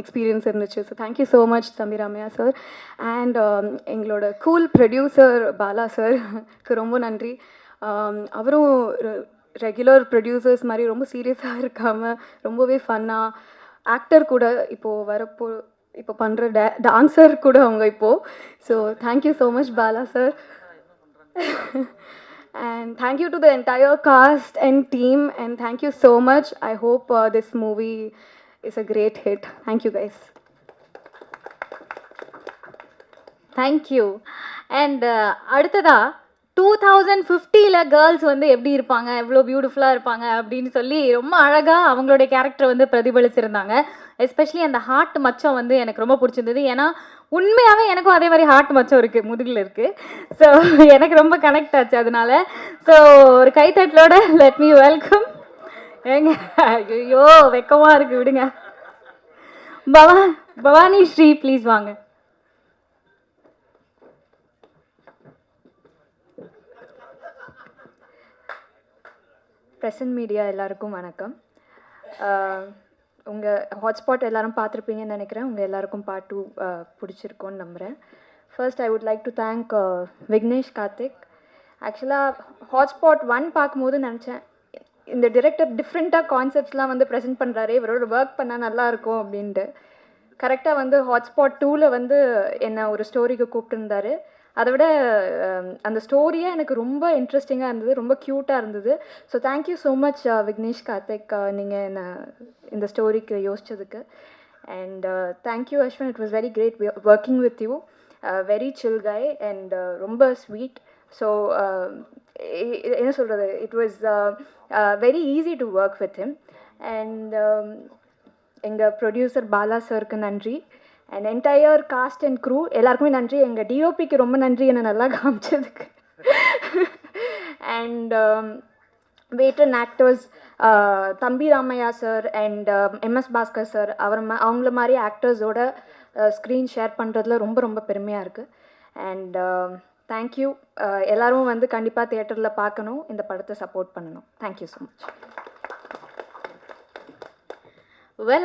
எக்ஸ்பீரியன்ஸ் இருந்துச்சு. ஸோ தேங்க்யூ ஸோ மச் தம்பி ராமையா சார். அண்ட் எங்களோட கூல் ப்ரொடியூசர் பாலா சாருக்கு ரொம்ப நன்றி. அவரும் ரெகுலர் ப்ரொடியூசர்ஸ் மாதிரி ரொம்ப சீரியஸாக இருக்காமல் ரொம்பவே ஃபன்னாக ஆக்டர் கூட இப்போ பண்ணுற டான்ஸர் கூட அவங்க இப்போது. So thank you so much Bala sir. And thank you to the entire cast and team, and thank you so much. I hope this movie is a great hit. Thank you guys. Thank you. And அடுத்ததா 2050ல் girls வந்து எப்படி இருப்பாங்க, எவ்வளோ பியூட்டிஃபுல்லாக இருப்பாங்க அப்படின்னு சொல்லி ரொம்ப அழகாக அவங்களுடைய கேரக்டர் வந்து பிரதிபலிச்சிருந்தாங்க. எஸ்பெஷலி அந்த ஹார்ட் மச்சம் வந்து எனக்கு ரொம்ப பிடிச்சிருந்தது. ஏன்னா உண்மையாகவே எனக்கும் அதே மாதிரி ஹார்ட் மச்சம் இருக்குது, முதுகில் இருக்குது. ஸோ எனக்கு ரொம்ப கனெக்ட் ஆச்சு அதனால. ஸோ ஒரு கைத்தட்டலோட லெட் மீ வெல்கம். ஏங்க ஐயோ வெக்கமாக இருக்குது, விடுங்க. பவானி ஸ்ரீ ப்ளீஸ் வாங்க. ப்ரெசன்ட் மீடியா எல்லாருக்கும் வணக்கம். உங்கள் ஹாட்ஸ்பாட் எல்லாரும் பார்த்துருப்பீங்கன்னு நினைக்கிறேன். உங்கள் எல்லாருக்கும் பார்ட் 2 பிடிச்சிருக்கோன்னு நம்புகிறேன். First I would like to thank Vignesh Karthik. ஆக்சுவலாக ஹாட்ஸ்பாட் 1 பார்க்கும்போது நினச்சேன் இந்த டிரெக்டர் டிஃப்ரெண்ட்டாக கான்செப்ட்ஸ்லாம் வந்து ப்ரெசென்ட் பண்ணுறாரு, இவரோட ஒர்க் பண்ணால் நல்லாயிருக்கும் அப்படின்ட்டு. கரெக்டாக வந்து ஹாட்ஸ்பாட் 2ல் வந்து என்னை ஒரு ஸ்டோரிக்கு கூப்பிட்டுருந்தாரு. அதை விட அந்த ஸ்டோரியே எனக்கு ரொம்ப இன்ட்ரெஸ்டிங்காக இருந்தது, ரொம்ப க்யூட்டாக இருந்தது. So thank you so much Vignesh Karthik, நீங்கள் என்னை இந்த ஸ்டோரிக்கு யோசித்ததுக்கு. And thank you Ashwin, it was very great working with you. Very chill guy and ரொம்ப ஸ்வீட். ஸோ என்ன சொல்கிறது, it was very easy to work with him. And எங்கள் ப்ரொடியூசர் பாலா சாருக்கு நன்றி. And entire cast and crew எல்லாருக்குமே நன்றி. எங்கள் டிஓபிக்கு ரொம்ப நன்றி என்னை நல்லா காமிச்சதுக்கு. அண்ட் veteran actors, தம்பி Ramaiah sir and MS Bhaskar sir அவங்கள மாதிரி ஆக்டர்ஸோட ஸ்க்ரீன் ஷேர் பண்ணுறதுல ரொம்ப ரொம்ப பெருமையாக இருக்குது. And thank you. எல்லாரும் வந்து கண்டிப்பாக தியேட்டரில் பார்க்கணும், இந்த படத்தை சப்போர்ட் பண்ணணும். Thank you so much.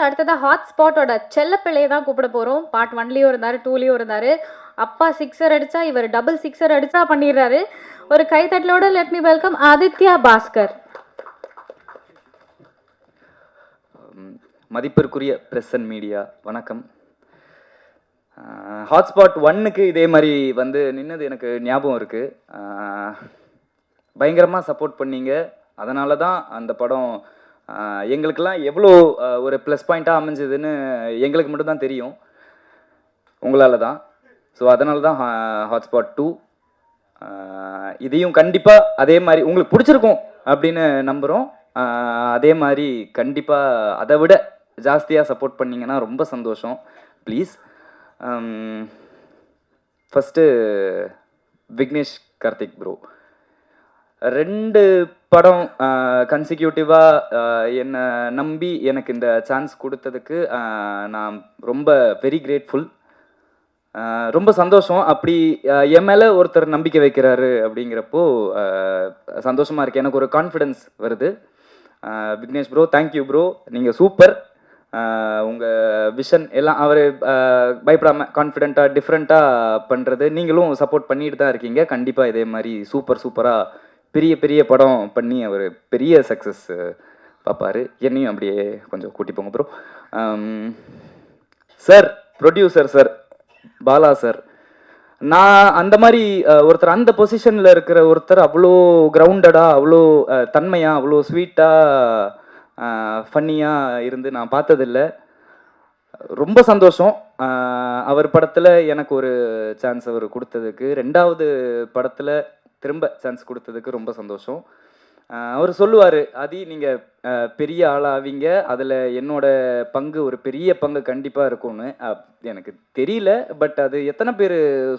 அடுத்ததாக ஹாட்ஸ்பாட்டோட செல்லப்பிள்ளையை தான் கூப்பிட போகிறோம். பார்ட் 1லேயும் இருந்தார், 2லேயும் இருந்தார். அப்பா 6 அடித்தா இவர் டபுள் 6 அடித்தா பண்ணிடுறாரு. ஒரு கைத்தட்டலோட let me welcome Aditya Bhaskar. மதிப்பிற்குரிய பிரஸ் அண்ட் மீடியா வணக்கம். ஹாட்ஸ்பாட் 1க்கு இதே மாதிரி வந்து நின்னது எனக்கு ஞாபகம் இருக்குது. பயங்கரமாக சப்போர்ட் பண்ணீங்க. அதனால தான் அந்த படம் எங்களுக்கெல்லாம் எவ்வளோ ஒரு ப்ளஸ் பாயிண்ட்டாக அமைஞ்சதுன்னு எங்களுக்கு மட்டும்தான் தெரியும், உங்களால் தான். ஸோ அதனால தான் ஹாட்ஸ்பாட் 2 இதையும் கண்டிப்பாக அதே மாதிரி உங்களுக்கு பிடிச்சிருக்கும் அப்படின்னு நம்புகிறோம். அதே மாதிரி கண்டிப்பாக அதை விட ஜாஸ்தியாக சப்போர்ட் பண்ணிங்கன்னா ரொம்ப சந்தோஷம். Please. First Vignesh Karthik bro 2 படம் கன்சிக்யூட்டிவாக என்னை நம்பி எனக்கு இந்த சான்ஸ் கொடுத்ததுக்கு நான் ரொம்ப வெரி கிரேட்ஃபுல். ரொம்ப சந்தோஷம். அப்படி என் மேலே ஒருத்தர் நம்பிக்கை வைக்கிறாரு அப்படிங்கிறப்போ சந்தோஷமாக இருக்குது. எனக்கு ஒரு கான்ஃபிடென்ஸ் வருது. Vignesh bro, thank you bro. நீங்கள் சூப்பர். உங்கள் விஷன் எல்லாம் அவர் பயப்படாமல் கான்ஃபிடெண்ட்டாக டிஃப்ரெண்ட்டாக பண்ணுறது நீங்களும் சப்போர்ட் பண்ணிட்டு தான் இருக்கீங்க. கண்டிப்பாக இதே மாதிரி சூப்பராக பெரிய பெரிய படம் பண்ணி அவர் பெரிய சக்ஸஸ் பார்ப்பார். என்னையும் அப்படியே கொஞ்சம் கூட்டி போங்க bro. Sir, producer sir, Bala sir, நான் அந்த மாதிரி ஒருத்தர் அந்த பொசிஷனில் இருக்கிற ஒருத்தர் அவ்வளோ கிரவுண்டடாக, அவ்வளோ தன்மையாக, அவ்வளோ ஸ்வீட்டாக, ஃபன்னியாக இருந்து நான் பார்த்ததில்ல. ரொம்ப சந்தோஷம். அவர் படத்தில் எனக்கு ஒரு சான்ஸ் அவர் கொடுத்ததுக்கு, 2வது படத்தில் திரும்ப சான்ஸ் கொடுத்ததுக்கு ரொம்ப சந்தோஷம். அவர் சொல்லுவார், ஆதி நீங்கள் பெரிய ஆளாவீங்க, அதில் என்னோட பங்கு ஒரு பெரிய பங்கு கண்டிப்பாக இருக்கும்னு. எனக்கு தெரியல, பட் அது எத்தனை பேர்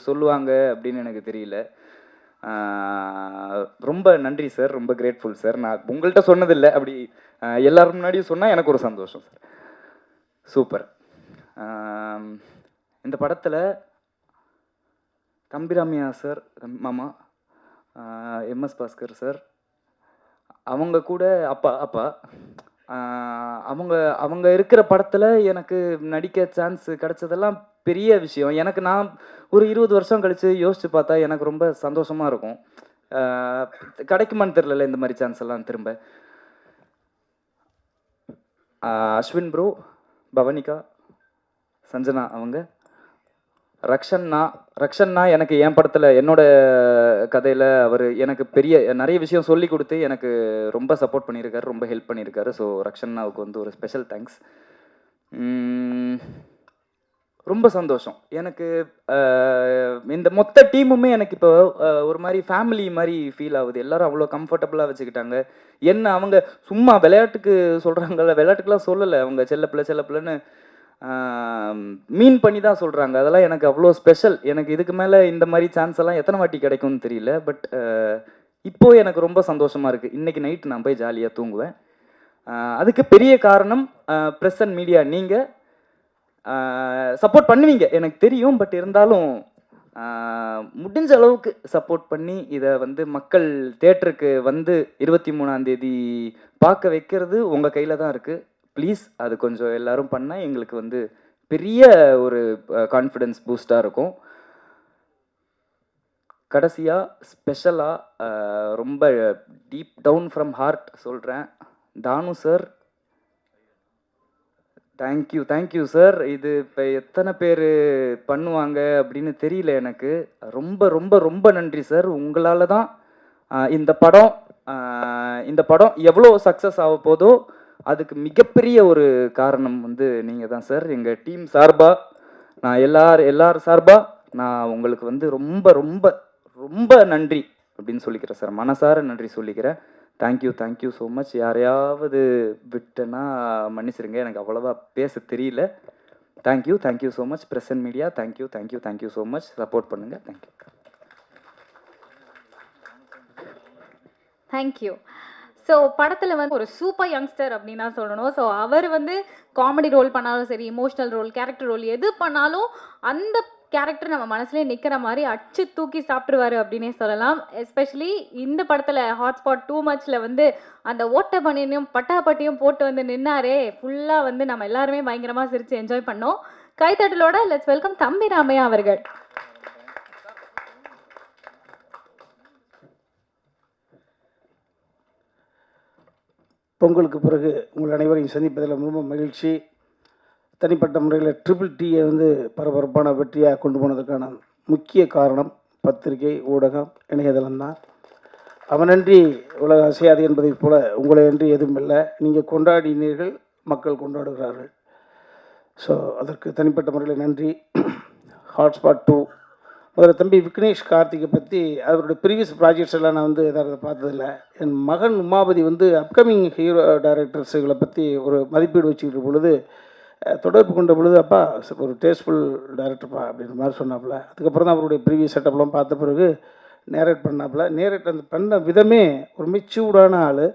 சொல்லுவாங்க அப்படின்னு எனக்கு தெரியல. ரொம்ப நன்றி சார், ரொம்ப கிரேட்ஃபுல் சார். நான் உங்கள்கிட்ட சொன்னதில்லை, அப்படி எல்லாரும் முன்னாடியும் சொன்னால் எனக்கு ஒரு சந்தோஷம் சார். சூப்பர். இந்த படத்தில் தம்பிராமையா சார், மாமா, எம்எஸ் பாஸ்கர் சார், அவங்க கூட அப்பா அவங்க இருக்கிற படத்தில் எனக்கு நடிக்க சான்ஸ் கிடைச்சதெல்லாம் பெரிய விஷயம். எனக்கு நான் ஒரு 20 வருஷம் கழித்து யோசித்து பார்த்தா எனக்கு ரொம்ப சந்தோஷமாக இருக்கும். கிடைக்குமான்னு தெரில இந்த மாதிரி சான்ஸ் எல்லாம் திரும்ப. அஸ்வின் ப்ரோ, பவனிகா, சஞ்சனா, அவங்க ரக்ஷன்னா எனக்கு என் படத்தில் என்னோட கதையில் அவர் எனக்கு நிறைய விஷயம் சொல்லி கொடுத்து எனக்கு ரொம்ப சப்போர்ட் பண்ணியிருக்காரு, ரொம்ப ஹெல்ப் பண்ணியிருக்காரு. ஸோ ரக்ஷன்னாவுக்கு வந்து ஒரு ஸ்பெஷல் தேங்க்ஸ். ரொம்ப சந்தோஷம் எனக்கு. இந்த மொத்த டீமுமே எனக்கு இப்போ ஒரு மாதிரி ஃபேமிலி மாதிரி ஃபீல் ஆகுது. எல்லாரும் அவ்வளோ கம்ஃபர்டபுளாக வச்சுக்கிட்டாங்க. என்ன அவங்க சும்மா விளையாட்டுக்கு சொல்கிறாங்கல்ல, விளையாட்டுக்கெலாம் சொல்லலை, அவங்க செல்லப்பிள்ளைன்னு மீன் பண்ணி தான் சொல்கிறாங்க. அதெல்லாம் எனக்கு அவ்வளோ ஸ்பெஷல். எனக்கு இதுக்கு மேலே இந்த மாதிரி சான்ஸ் எல்லாம் எத்தனை வாட்டி கிடைக்கும்னு தெரியல. பட் இப்போது எனக்கு ரொம்ப சந்தோஷமாக இருக்குது. இன்றைக்கி நைட்டு நான் போய் ஜாலியாக தூங்குவேன். அதுக்கு பெரிய காரணம் ப்ரெஸ் அண்ட் மீடியா. நீங்கள் சப்போர்ட் பண்ணுவீங்க எனக்கு தெரியும், பட் இருந்தாலும் முடிஞ்ச அளவுக்கு சப்போர்ட் பண்ணி இதை வந்து மக்கள் தேட்டருக்கு வந்து 23ஆம் தேதி பார்க்க வைக்கிறது உங்கள் கையில் தான் இருக்குது. ப்ளீஸ் அது கொஞ்சம் எல்லோரும் பண்ணால் எங்களுக்கு வந்து பெரிய ஒரு கான்ஃபிடென்ஸ் பூஸ்டாக இருக்கும். கடைசியாக ஸ்பெஷலாக ரொம்ப டீப் டவுன் ஃப்ரம் ஹார்ட் சொல்கிறேன், தானு சார், தேங்க்யூ சார். இது இப்போ எத்தனை பேர் பண்ணுவாங்க அப்படின்னு தெரியல எனக்கு. ரொம்ப ரொம்ப ரொம்ப நன்றி சார். உங்களால் தான் இந்த படம் எவ்வளோ சக்ஸஸ் ஆக போதோ அதுக்கு மிகப்பெரிய ஒரு காரணம் வந்து நீங்கள் தான் சார். எங்கள் டீம் சார்பாக நான் எல்லார் சார்பாக நான் உங்களுக்கு வந்து ரொம்ப ரொம்ப ரொம்ப நன்றி அப்படின்னு சொல்லிக்கிறேன் சார். மனசார நன்றி சொல்லிக்கிறேன். Thank you so much. யாரையாவது விட்டேன்னா மன்னிச்சிருங்க, எனக்கு அவ்வளோவா பேச தெரியல. Thank you so much press and media. Thank you so much. Support பண்ணுங்கள். தேங்க்யூ. ஸோ படத்தில் வந்து ஒரு சூப்பர் யங்ஸ்டர் அப்படின்னு தான் சொல்லணும். ஸோ அவர் வந்து காமெடி ரோல் பண்ணாலும் சரி, இமோஷனல் ரோல், கேரக்டர் ரோல் எது பண்ணாலும் அந்த கேரக்டர் நம்ம மனசுலேயே நிற்கிற மாதிரி அடிச்சு தூக்கி சாப்பிட்ருவாரு அப்படின்னே சொல்லலாம். எஸ்பெஷலி இந்த படத்தில் ஹாட்ஸ்பாட் 2 மச்ல வந்து அந்த ஓட்ட பனியனையும் பட்டாப்பட்டியும் போட்டு வந்து நின்னாரே, ஃபுல்லாக வந்து நம்ம எல்லாருமே பயங்கரமாக சிரித்து என்ஜாய் பண்ணோம். கைத்தட்டலோட லெட்ஸ் வெல்கம் தம்பி ராமையா அவர்கள். பொங்கலுக்கு பிறகு உங்கள் அனைவரையும் சந்திப்பதில் ரொம்ப மகிழ்ச்சி. தனிப்பட்ட முறையில் ட்ரிபிள் டியை வந்து பரபரப்பான வெற்றியாக கொண்டு போனதுக்கான முக்கிய காரணம் பத்திரிகை, ஊடகம், இணையதளம் தான். அவனன்றி உலக அசையாது என்பதைப் போல உங்களை அன்றி எதுவும் இல்லை. நீங்கள் கொண்டாடினீர்கள், மக்கள் கொண்டாடுகிறார்கள். ஸோ அதற்கு தனிப்பட்ட முறையில் நன்றி. ஹாட்ஸ்பாட் 2 முதல்ல தம்பி விக்னேஷ் கார்த்திகை பற்றி அவருடைய ப்ரீவியஸ் ப்ராஜெக்ட்ஸ் எல்லாம் நான் வந்து எதாவது பார்த்ததில்லை. என் மகன் உமாபதி வந்து அப்கமிங் ஹீரோ டைரக்டர்ஸுகளை பற்றி ஒரு மதிப்பீடு வச்சுக்கிற பொழுது தொடர்பு கொண்ட பொழுது, அப்பா ஒரு டேஸ்ட்ஃபுல் டைரக்டர்ப்பா அப்படின்ற மாதிரி சொன்னாப்புல. அதுக்கப்புறம் தான் அவருடைய ப்ரீவியஸ் செட்டப்லாம் பார்த்த பிறகு நேரேட் பண்ணாப்புல. நேரேட் அந்த பண்ண விதமே ஒரு மெச்சூர்டான ஆள்.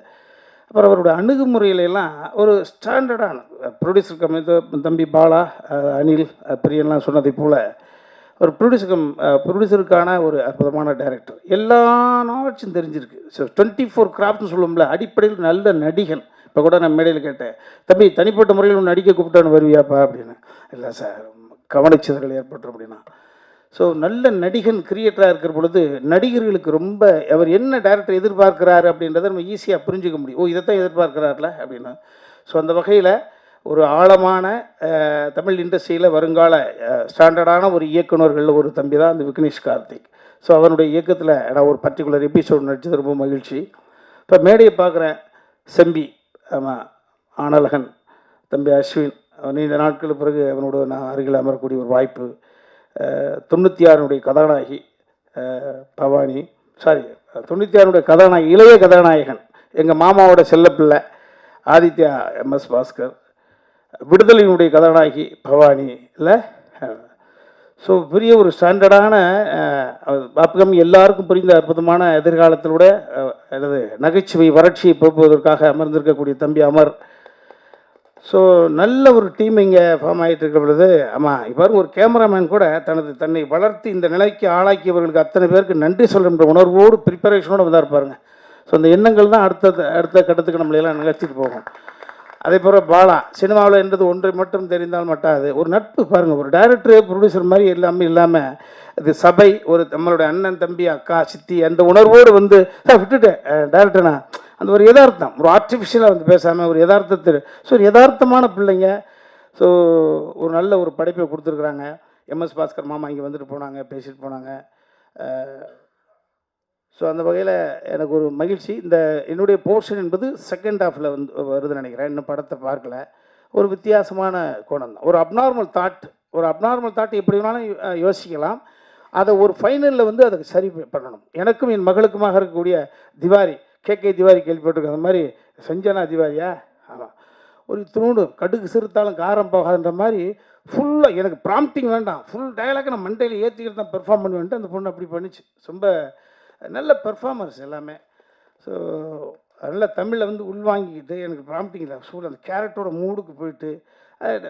அப்புறம் அவருடைய அணுகுமுறையிலெல்லாம் ஒரு ஸ்டாண்டர்டான ப்ரொடியூசர் தம்பி பாலா, அனில், பிரியன்லாம் சொன்னதை போல் ஒரு ப்ரொடியூசருக்கான ஒரு அற்புதமான டைரக்டர். எல்லா நாலேஜும் தெரிஞ்சிருக்கு. ஸோ 24 கிராஃப்ட்னு சொல்லுவோம்ல, அடிப்படையில் நல்ல நடிகன். இப்போ கூட நான் மேடையில் கேட்டேன், தம்பி தனிப்பட்ட முறையில் நடிக்க கூப்பிட்டான்னு வருவியாப்பா அப்படின்னு. இல்லை சார், கவனிச்சதுகள் ஏற்பட்டுரும் அப்படின்னா. ஸோ நல்ல நடிகன் கிரியேட்டராக இருக்கிற பொழுது நடிகர்களுக்கு ரொம்ப அவர் என்ன டைரக்டர் எதிர்பார்க்குறாரு அப்படின்றத நம்ம ஈஸியாக புரிஞ்சுக்க முடியும். ஓ, இதைத்தான் எதிர்பார்க்குறாருல அப்படின்னு. ஸோ அந்த வகையில் ஒரு ஆழமான தமிழ் இண்டஸ்ட்ரியில் வருங்கால ஸ்டாண்டர்டான ஒரு இயக்குநர்கள் ஒரு தம்பி தான் அந்த விக்னேஷ் கார்த்திக். ஸோ அவனுடைய இயக்கத்தில் நான் ஒரு பர்டிகுலர் எபிசோடு நடித்தது ரொம்ப மகிழ்ச்சி. இப்போ மேடையை பார்க்குறேன், செம்பி, ஆமாம், ஆனலகன், தம்பி அஸ்வின், நீண்ட நாட்களுக்கு பிறகு அவனோட நான் அருகில் அமரக்கூடிய ஒரு வாய்ப்பு. 96 கதாநாயகி பவானி, 96 கதாநாயகி, இளைய கதாநாயகன் எங்கள் மாமாவோட செல்லப்பிள்ளை ஆதித்யா MS பாஸ்கர், விடுதலையினுடைய கதாநாயகி பவானி. இல்லை, ஸோ பெரிய ஒரு ஸ்டாண்டர்டான அப்கம் எல்லாருக்கும் புரிந்த அற்புதமான எதிர்காலத்திலோட எனது நகைச்சுவை வறட்சியை போக்குவதற்காக அமர்ந்திருக்கக்கூடிய தம்பி அமர். ஸோ நல்ல ஒரு டீம் இங்கே ஃபார்ம் ஆகிட்டு இருக்கிற பொழுது, ஆமாம், இப்போ ஒரு கேமராமேன் கூட தன்னை வளர்த்து இந்த நிலைக்கு ஆளாக்கியவர்களுக்கு அத்தனை பேருக்கு நன்றி சொல்கின்ற உணர்வோடு ப்ரிப்பரேஷனோடு வந்தால் இருப்பாருங்க. ஸோ அந்த எண்ணங்கள் தான் அடுத்த கட்டத்துக்கு நம்மளையெல்லாம் நிகழ்த்திட்டு போகும். அதே போல் பாலா, சினிமாவில் என்றது ஒன்றை மட்டும் தெரிந்தால் மட்டாது, ஒரு நட்பு பாருங்கள். ஒரு டைரக்டர் ப்ரொடியூசர் மாதிரி எல்லாமே இல்லாமல் இது சபை, ஒரு நம்மளுடைய அண்ணன் தம்பி அக்கா சித்தி அந்த உணர்வோடு வந்து விட்டுட்டேன் டைரக்டர்னா அந்த ஒரு யதார்த்தம், ஒரு ஆர்டிஃபிஷியலாக வந்து பேசாமல் ஒரு யதார்த்தத்தில். ஸோ ஒரு யதார்த்தமான பிள்ளைங்க. ஸோ ஒரு நல்ல ஒரு படைப்பை கொடுத்துருக்குறாங்க. MS பாஸ்கர் மாமா இங்கே வந்துட்டு போனாங்க, பேசிட்டு போனாங்க. ஸோ அந்த வகையில் எனக்கு ஒரு மகிழ்ச்சி. இந்த என்னுடைய போர்ஷன் என்பது செகண்ட் ஹாஃபில் வந்து வருதுன்னு நினைக்கிறேன். இன்னும் படத்தை பார்க்கல. ஒரு வித்தியாசமான கோணம் தான். ஒரு அப்நார்மல் தாட் எப்படி வேணாலும் யோசிக்கலாம். அதை ஒரு ஃபைனலில் வந்து அதுக்கு சரி பண்ணணும். எனக்கும் என் மகளுக்குமாக இருக்கக்கூடிய திவாரி, KK திவாரி கேள்விப்பட்டிருக்கேன். அந்த மாதிரி சஞ்சனா திவாரியா, ஆமாம், ஒரு துணூடு கடுகு சிறுத்தாலும் காரம் போகாதுன்ற மாதிரி ஃபுல்லாக எனக்கு ப்ராம்ப்டிங் வேண்டாம், ஃபுல் டயலாக நான் மண்டையில் ஏற்றிக்கிட்டு தான் பெர்ஃபார்ம் பண்ணுவேன்ட்டு அந்த பொண்ணு அப்படி பண்ணிச்சு. ரொம்ப நல்ல பெர்ஃபார்மன்ஸ் எல்லாமே. ஸோ அதனால் தமிழில் வந்து உள்வாங்கிக்கிட்டு எனக்கு ப்ராம்ப்டிங்கில் அந்த கேரக்டரோட மூடுக்கு போயிட்டு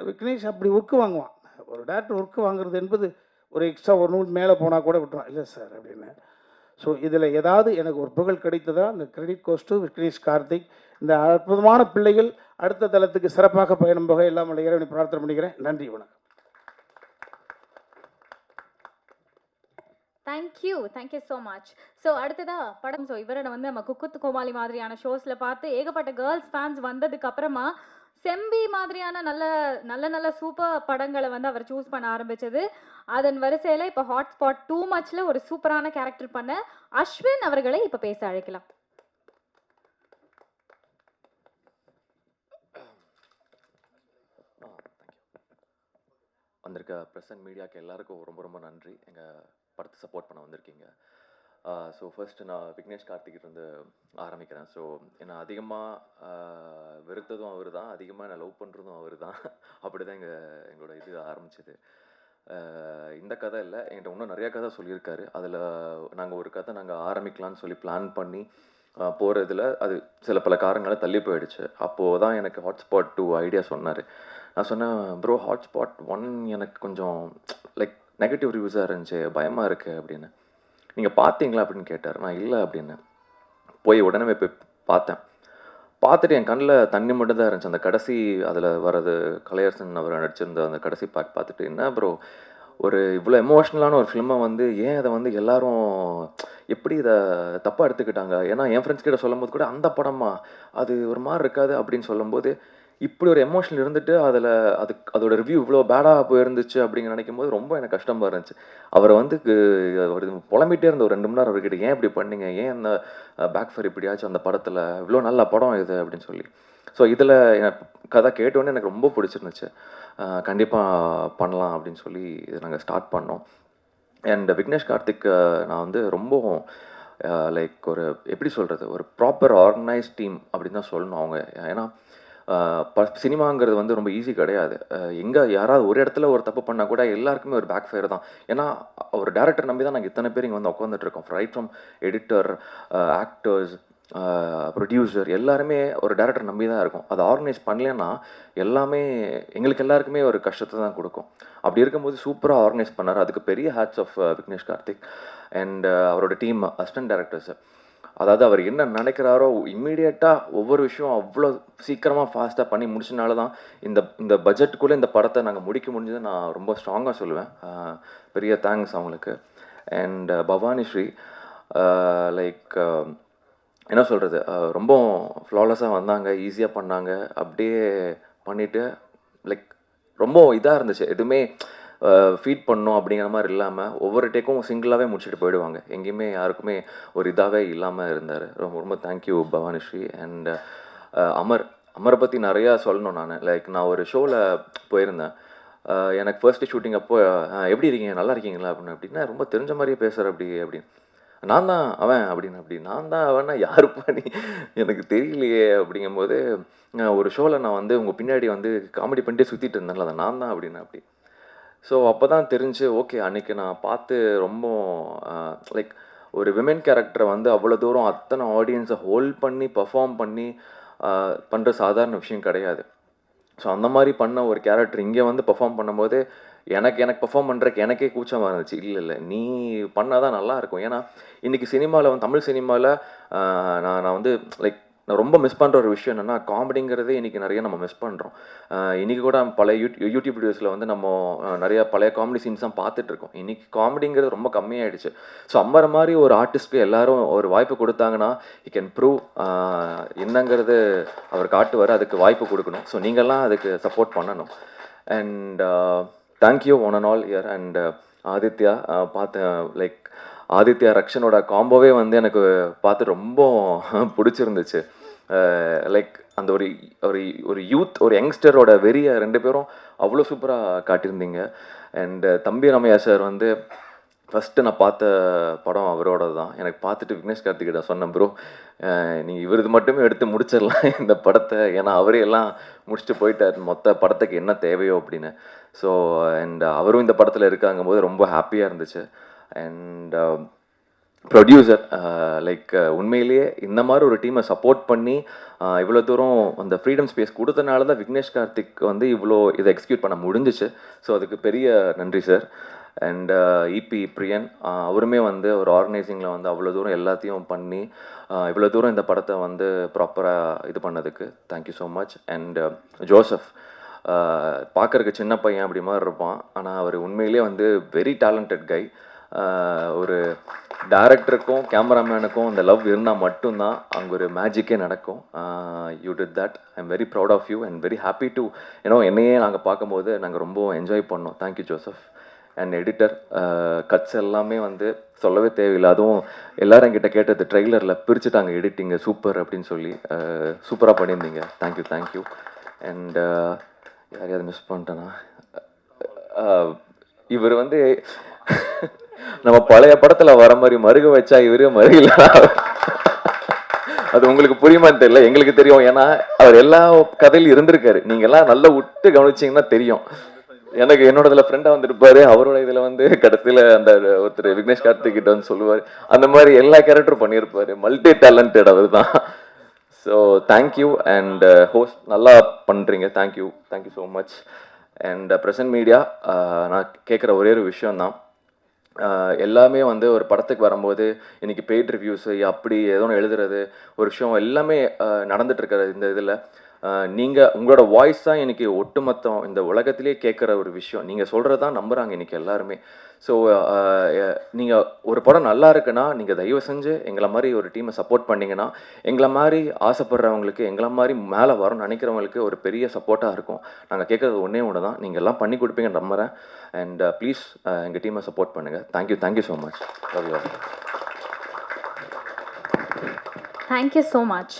விக்னேஷ் அப்படி ஒர்க்கு வாங்குவான். ஒரு டேரக்டர் ஒர்க்கு வாங்குறது என்பது ஒரு எக்ஸ்ட்ரா ஒரு நூல் மேலே போனால் கூட விட்டுருவான், இல்லை சார் அப்படின்னு. ஸோ இதில் ஏதாவது எனக்கு ஒரு புகழ் கிடைத்ததா அந்த credit goes to Vignesh Karthik. இந்த அற்புதமான பிள்ளைகள் அடுத்த தளத்துக்கு சிறப்பாக பயணம் போக எல்லாம் இறைவனை பிரார்த்தனை பண்ணிக்கிறேன். நன்றி, வணக்கம். Thank you so much. ஸோ அடுத்ததாக படம். ஸோ இவரோட வந்து நம்ம குக்குத்து கோமாளி மாதிரியான ஷோஸில் பார்த்து ஏகப்பட்ட கேர்ள்ஸ் ஃபேன்ஸ் வந்ததுக்கு அப்புறமா செம்பி மாதிரியான நல்ல சூப்பர் படங்களை வந்து அவர் சூஸ் பண்ண ஆரம்பித்தது. அதன் வரிசையில் இப்போ ஹாட்ஸ்பாட் 2 மச்சில் ஒரு சூப்பரான கேரக்டர் பண்ண அஸ்வின் அவர்களை இப்போ பேச அழைக்கலாம். வந்திருக்க ப்ரெஸ் அண்ட் மீடியாவுக்கு எல்லாருக்கும் ரொம்ப ரொம்ப நன்றி. எங்கள் படத்தை சப்போர்ட் பண்ண வந்திருக்கீங்க. ஸோ ஃபர்ஸ்ட் நான் விக்னேஷ் கார்த்திகிட்டேருந்து ஆரம்பிக்கிறேன். ஸோ என்னை அதிகமாக வெறுத்ததும் அவர் தான், அதிகமாக என்னை லவ் பண்ணுறதும் அவர் தான். அப்படி தான் எங்களோட இது ஆரம்பிச்சது. இந்த கதை இல்லை, என்கிட்ட இன்னும் நிறையா கதை சொல்லியிருக்காரு. அதில் நாங்கள் ஒரு கதை ஆரம்பிக்கலான்னு சொல்லி பிளான் பண்ணி போகிறதுல அது சில பல காரணங்களால் தள்ளி போயிடுச்சு. அப்போது தான் எனக்கு ஹாட்ஸ்பாட் 2 ஐடியா சொன்னார். நான் சொன்னேன், ப்ரோ ஹாட்ஸ்பாட் 1 எனக்கு கொஞ்சம் லைக் நெகட்டிவ் ரிவ்யூஸாக இருந்துச்சு, பயமாக இருக்குது அப்படின்னு. நீங்கள் பார்த்தீங்களா அப்படின்னு கேட்டார். நான் இல்லை அப்படின்னு. போய் உடனே போய் பார்த்தேன். பார்த்துட்டு என் கண்ணில் தண்ணி மட்டும் தான் இருந்துச்சு. அந்த கடைசி அதில் வர்றது கலையரசன் அவர் நடிச்சிருந்த அந்த கடைசி பார்ட் பார்த்துட்டு, என்ன ப்ரோ ஒரு இவ்வளோ எமோஷ்னலான ஒரு ஃபிலிமை வந்து ஏன் அதை வந்து எல்லாரும் எப்படி இதை தப்பாக எடுத்துக்கிட்டாங்க? ஏன்னா என் ஃப்ரெண்ட்ஸ் கிட்ட சொல்லும்போது கூட அந்த படமா அது ஒரு மாதிரி இருக்காது அப்படின்னு சொல்லும்போது, இப்படி ஒரு எமோஷனல் இருந்துட்டு அதில் அதோட ரிவ்யூ இவ்வளோ பேடாக போயிருந்துச்சு அப்படிங்கிற நினைக்கும் போது ரொம்ப எனக்கு கஷ்டமாக இருந்துச்சு. அவரை வந்து அவர் புலம்பிகிட்டே இருந்த ஒரு 2 மணி நேரம் அவர்கிட்ட, ஏன் இப்படி பண்ணீங்க, ஏன் அந்த பேக் ஃபயர் இப்படியாச்சும் அந்த படத்தில், இவ்வளோ நல்ல படம் இது அப்படின்னு சொல்லி. ஸோ இதில் கதை கேட்டோன்னே எனக்கு ரொம்ப பிடிச்சிருந்துச்சு. கண்டிப்பாக பண்ணலாம் அப்படின்னு சொல்லி இதை நாங்கள் ஸ்டார்ட் பண்ணோம். அண்ட் விக்னேஷ் கார்த்திக் நான் வந்து ரொம்ப லைக் ஒரு எப்படி சொல்கிறது, ஒரு ப்ராப்பர் ஆர்கனைஸ் டீம் அப்படின்னு தான் சொல்லணும் அவங்க. ஏன்னா சினிமாங்கிறது வந்து ரொம்ப ஈஸி கிடையாது. எங்கே யாராவது ஒரு இடத்துல ஒரு தப்பு பண்ணால் கூட எல்லாருக்குமே ஒரு பேக் ஃபயர் தான். ஏன்னா ஒரு டேரக்டர் நம்பி தான் நாங்கள் இத்தனை பேர் இங்கே வந்து உட்காந்துட்ருக்கோம். Right from editor, actors, producer எல்லாருமே ஒரு டேரக்டர் நம்பி தான் இருக்கும். அதை ஆர்கனைஸ் பண்ணலன்னா எல்லாமே எங்களுக்கு எல்லாருக்குமே ஒரு கஷ்டத்தை தான் கொடுக்கும். அப்படி இருக்கும்போது சூப்பராக ஆர்கனைஸ் பண்ணார். அதுக்கு பெரிய hats off Vignesh Karthik and அவரோட டீம் அசிஸ்டன்ட் டேரக்டர்ஸ். அதாவது அவர் என்ன நினைக்கிறாரோ இம்மீடியட்டாக ஒவ்வொரு விஷயம் அவ்வளோ சீக்கிரமாக ஃபாஸ்ட்டாக பண்ணி முடிச்சனால தான் இந்த பட்ஜெட்டுக்குள்ளே இந்த படத்தை நாங்கள் முடிக்க முடிஞ்சதை நான் ரொம்ப ஸ்ட்ராங்காக சொல்லுவேன். பெரிய தேங்க்ஸ் அவங்களுக்கு. அண்ட் பவானி ஸ்ரீ லைக் என்ன சொல்கிறது, ரொம்ப ஃப்ளாலஸாக வந்தாங்க, ஈஸியாக பண்ணாங்க, அப்படியே பண்ணிவிட்டு லைக் ரொம்ப இதாக இருந்துச்சு. எதுவுமே ஃபீட் பண்ணணும் அப்படிங்கிற மாதிரி இல்லாமல் ஒவ்வொரு டேக்கும் சிங்கிளாகவே முடிச்சுட்டு போயிடுவாங்க. எங்கேயுமே யாருக்குமே ஒரு இதாகவே இல்லாமல் இருந்தார். ரொம்ப ரொம்ப தேங்க்யூ பவானிஸ்ரீ. அண்ட் அமரை பற்றி நிறையா சொல்லணும். நான் ஒரு ஷோவில் போயிருந்தேன். எனக்கு ஃபர்ஸ்ட் ஷூட்டிங் அப்போ எப்படி இருக்கீங்க, நல்லா இருக்கீங்களா அப்படின்னா ரொம்ப தெரிஞ்ச மாதிரியே பேசுகிற அப்படின்னு. நான் தான் அவன் அப்படி நான் தான் அவனா யாரு பண்ணி எனக்கு தெரியலையே அப்படிங்கும்போது, ஒரு ஷோவில் நான் வந்து உங்கள் பின்னாடி வந்து காமெடி பண்ணிட்டே சுற்றிட்டு இருந்தேன்ல, அதை நான் தான் அப்படி. ஸோ அப்போ தான் தெரிஞ்சு, ஓகே அன்றைக்கி நான் பார்த்து ரொம்ப லைக் ஒரு விமென் கேரக்டரை வந்து அவ்வளோ தூரம் அத்தனை ஆடியன்ஸை ஹோல்ட் பண்ணி பர்ஃபார்ம் பண்ணி பண்ணுற சாதாரண விஷயம் கிடையாது. ஸோ அந்த மாதிரி பண்ண ஒரு கேரக்டர் இங்கே வந்து பர்ஃபார்ம் பண்ணும்போது எனக்கு பெர்ஃபார்ம் பண்ணுறதுக்கு எனக்கே கூச்சமாக இருந்துச்சு. இல்லை நீ பண்ணால் தான் நல்லாயிருக்கும். ஏன்னா இன்றைக்கி சினிமாவில் வந்து தமிழ் சினிமாவில் நான் வந்து லைக் நான் ரொம்ப மிஸ் பண்ணுற ஒரு விஷயம் என்னென்னா, காமெடிங்கிறதே இன்றைக்கி நிறைய நம்ம மிஸ் பண்ணுறோம். இன்றைக்கி கூட பழைய யூடியூப் வீடியோஸில் வந்து நம்ம நிறையா பழைய காமெடி சீன்ஸ் தான் பார்த்துட்ருக்கோம். இன்றைக்கி காமெடிங்கிறது ரொம்ப கம்மியாயிடுச்சு. ஸோ அம்மர மாதிரி ஒரு ஆர்டிஸ்ட்க்கு எல்லாரும் ஒரு வாய்ப்பு கொடுத்தாங்கன்னா he can prove என்னங்கிறது அவர் காட்டுவார். அதுக்கு வாய்ப்பு கொடுக்கணும். ஸோ நீங்கள்லாம் அதுக்கு சப்போர்ட் பண்ணணும். And thank you one and all year. And Aditya பார்த்தேன், லைக் ஆதித்யா ரக்ஷனோட காம்போவே வந்து எனக்கு பார்த்து ரொம்ப பிடிச்சிருந்துச்சு. லைக் அந்த ஒரு யூத், ஒரு யங்ஸ்டரோட வெறியை 2 பேரும் அவ்வளோ சூப்பராக காட்டியிருந்தீங்க. அண்ட் தம்பி ரமையா சார் வந்து ஃபஸ்ட்டு நான் பார்த்த படம் அவரோட தான். எனக்கு பார்த்துட்டு விக்னேஷ் கார்த்திகிட்ட சொன்னேன், ப்ரோ நீங்கள் இவரது மட்டுமே எடுத்து முடிச்சிடலாம் இந்த படத்தை, ஏன்னா அவரே எல்லாம் முடிச்சுட்டு போயிட்டார், மொத்த படத்துக்கு என்ன தேவையோ அப்படின்னு. ஸோ அண்ட் அவரும் இந்த படத்தில் இருக்காங்கும் போது ரொம்ப ஹாப்பியாக இருந்துச்சு. அண்ட் ப்ரொடியூசர் லைக் உண்மையிலேயே இந்த மாதிரி ஒரு டீமை சப்போர்ட் பண்ணி இவ்வளோ தூரம் அந்த ஃப்ரீடம் ஸ்பேஸ் கொடுத்தனால தான் விக்னேஷ் கார்த்திக் வந்து இவ்வளோ இதை எக்ஸிக்யூட் பண்ண முடிஞ்சிச்சு. ஸோ அதுக்கு பெரிய நன்றி சார். அண்ட் இபி பிரியன் அவருமே வந்து ஒரு ஆர்கனைசிங்கில் வந்து அவ்வளோ தூரம் எல்லாத்தையும் பண்ணி இவ்வளோ தூரம் இந்த படத்தை வந்து ப்ராப்பராக இது பண்ணதுக்கு thank you so much. And Joseph பார்க்குறக்கு சின்ன பையன் அப்படி மாதிரி இருப்பான், ஆனால் அவர் உண்மையிலே வந்து வெரி டேலண்டட் கை. ஒரு டைரக்டருக்கும் கேமராமேனுக்கும் அந்த லவ் இருந்தால் மட்டும்தான் அங்கே ஒரு மேஜிக்கே நடக்கும். You did that. I am very proud of you and very happy to என்னையே நாங்கள் பார்க்கும்போது நாங்கள் ரொம்ப என்ஜாய் பண்ணோம். Thank you Joseph. And editor cuts எல்லாமே வந்து சொல்லவே தேவையில்லை. அதுவும் எல்லோரும் என்கிட்ட கேட்டது ட்ரெய்லரில் பிரிச்சுட்டாங்க எடிட்டிங்கு சூப்பர் அப்படின்னு சொல்லி சூப்பராக பண்ணியிருந்தீங்க. தேங்க்யூ. அண்ட் யாரையாவது மிஸ் பண்ணிட்டேன்னா, இவர் வந்து நம்ம பழைய படத்தில் வர மாதிரி மருக வச்சா இவரு மருகில, அது உங்களுக்கு புரியுமான்னு தெரியல, எங்களுக்கு தெரியும். ஏன்னா அவர் எல்லா கதையிலும் இருந்திருக்காரு. நீங்கள்லாம் நல்லா விட்டு கவனிச்சிங்கன்னா தெரியும். எனக்கு என்னோட இதில் ஃப்ரெண்டாக வந்துருப்பாரு, அவரோட இதில் வந்து கடைசியில் அந்த ஒருத்தர் விக்னேஷ் கார்த்திக் கிட்ட வந்து சொல்லுவார். அந்த மாதிரி எல்லா கேரக்டரும் பண்ணியிருப்பாரு. மல்டி டேலண்டட் அவர் தான். ஸோ தேங்க்யூ அண்ட் ஹோஸ்ட் நல்லா பண்ணுறீங்க. Thank you so much. And present media, நான் கேட்குற ஒரே ஒரு விஷயந்தான். எல்லாமே வந்து ஒரு படத்துக்கு வரும்போது இன்றைக்கி பெய்ட் ரிவ்யூஸு அப்படி ஏதோ ஒன்று எழுதுறது ஒரு விஷயம் எல்லாமே நடந்துகிட்ருக்கிற இந்த இதில் நீங்கள் உங்களோட வாய்ஸ் தான் இன்றைக்கி ஒட்டுமொத்தம் இந்த உலகத்திலே கேட்குற ஒரு விஷயம். நீங்கள் சொல்கிறது தான் நம்புகிறாங்க இன்றைக்கி எல்லாருமே. ஸோ நீங்கள் ஒரு படம் நல்லா இருக்குன்னா நீங்கள் தயவு செஞ்சு எங்களை மாதிரி ஒரு டீமை சப்போர்ட் பண்ணிங்கன்னா எங்களை மாதிரி ஆசைப்படுறவங்களுக்கு எங்களை மாதிரி மேலே வரணும்னு நினைக்கிறவங்களுக்கு ஒரு பெரிய சப்போர்ட்டாக இருக்கும். நாங்கள் கேட்குறது ஒன்றே ஒன்று தான், நீங்கள் எல்லாம் பண்ணி கொடுப்பீங்கன்னு நம்புகிறேன். அண்ட் ப்ளீஸ் எங்கள் டீமை சப்போர்ட் பண்ணுங்கள். Thank you so much. Thank you so much.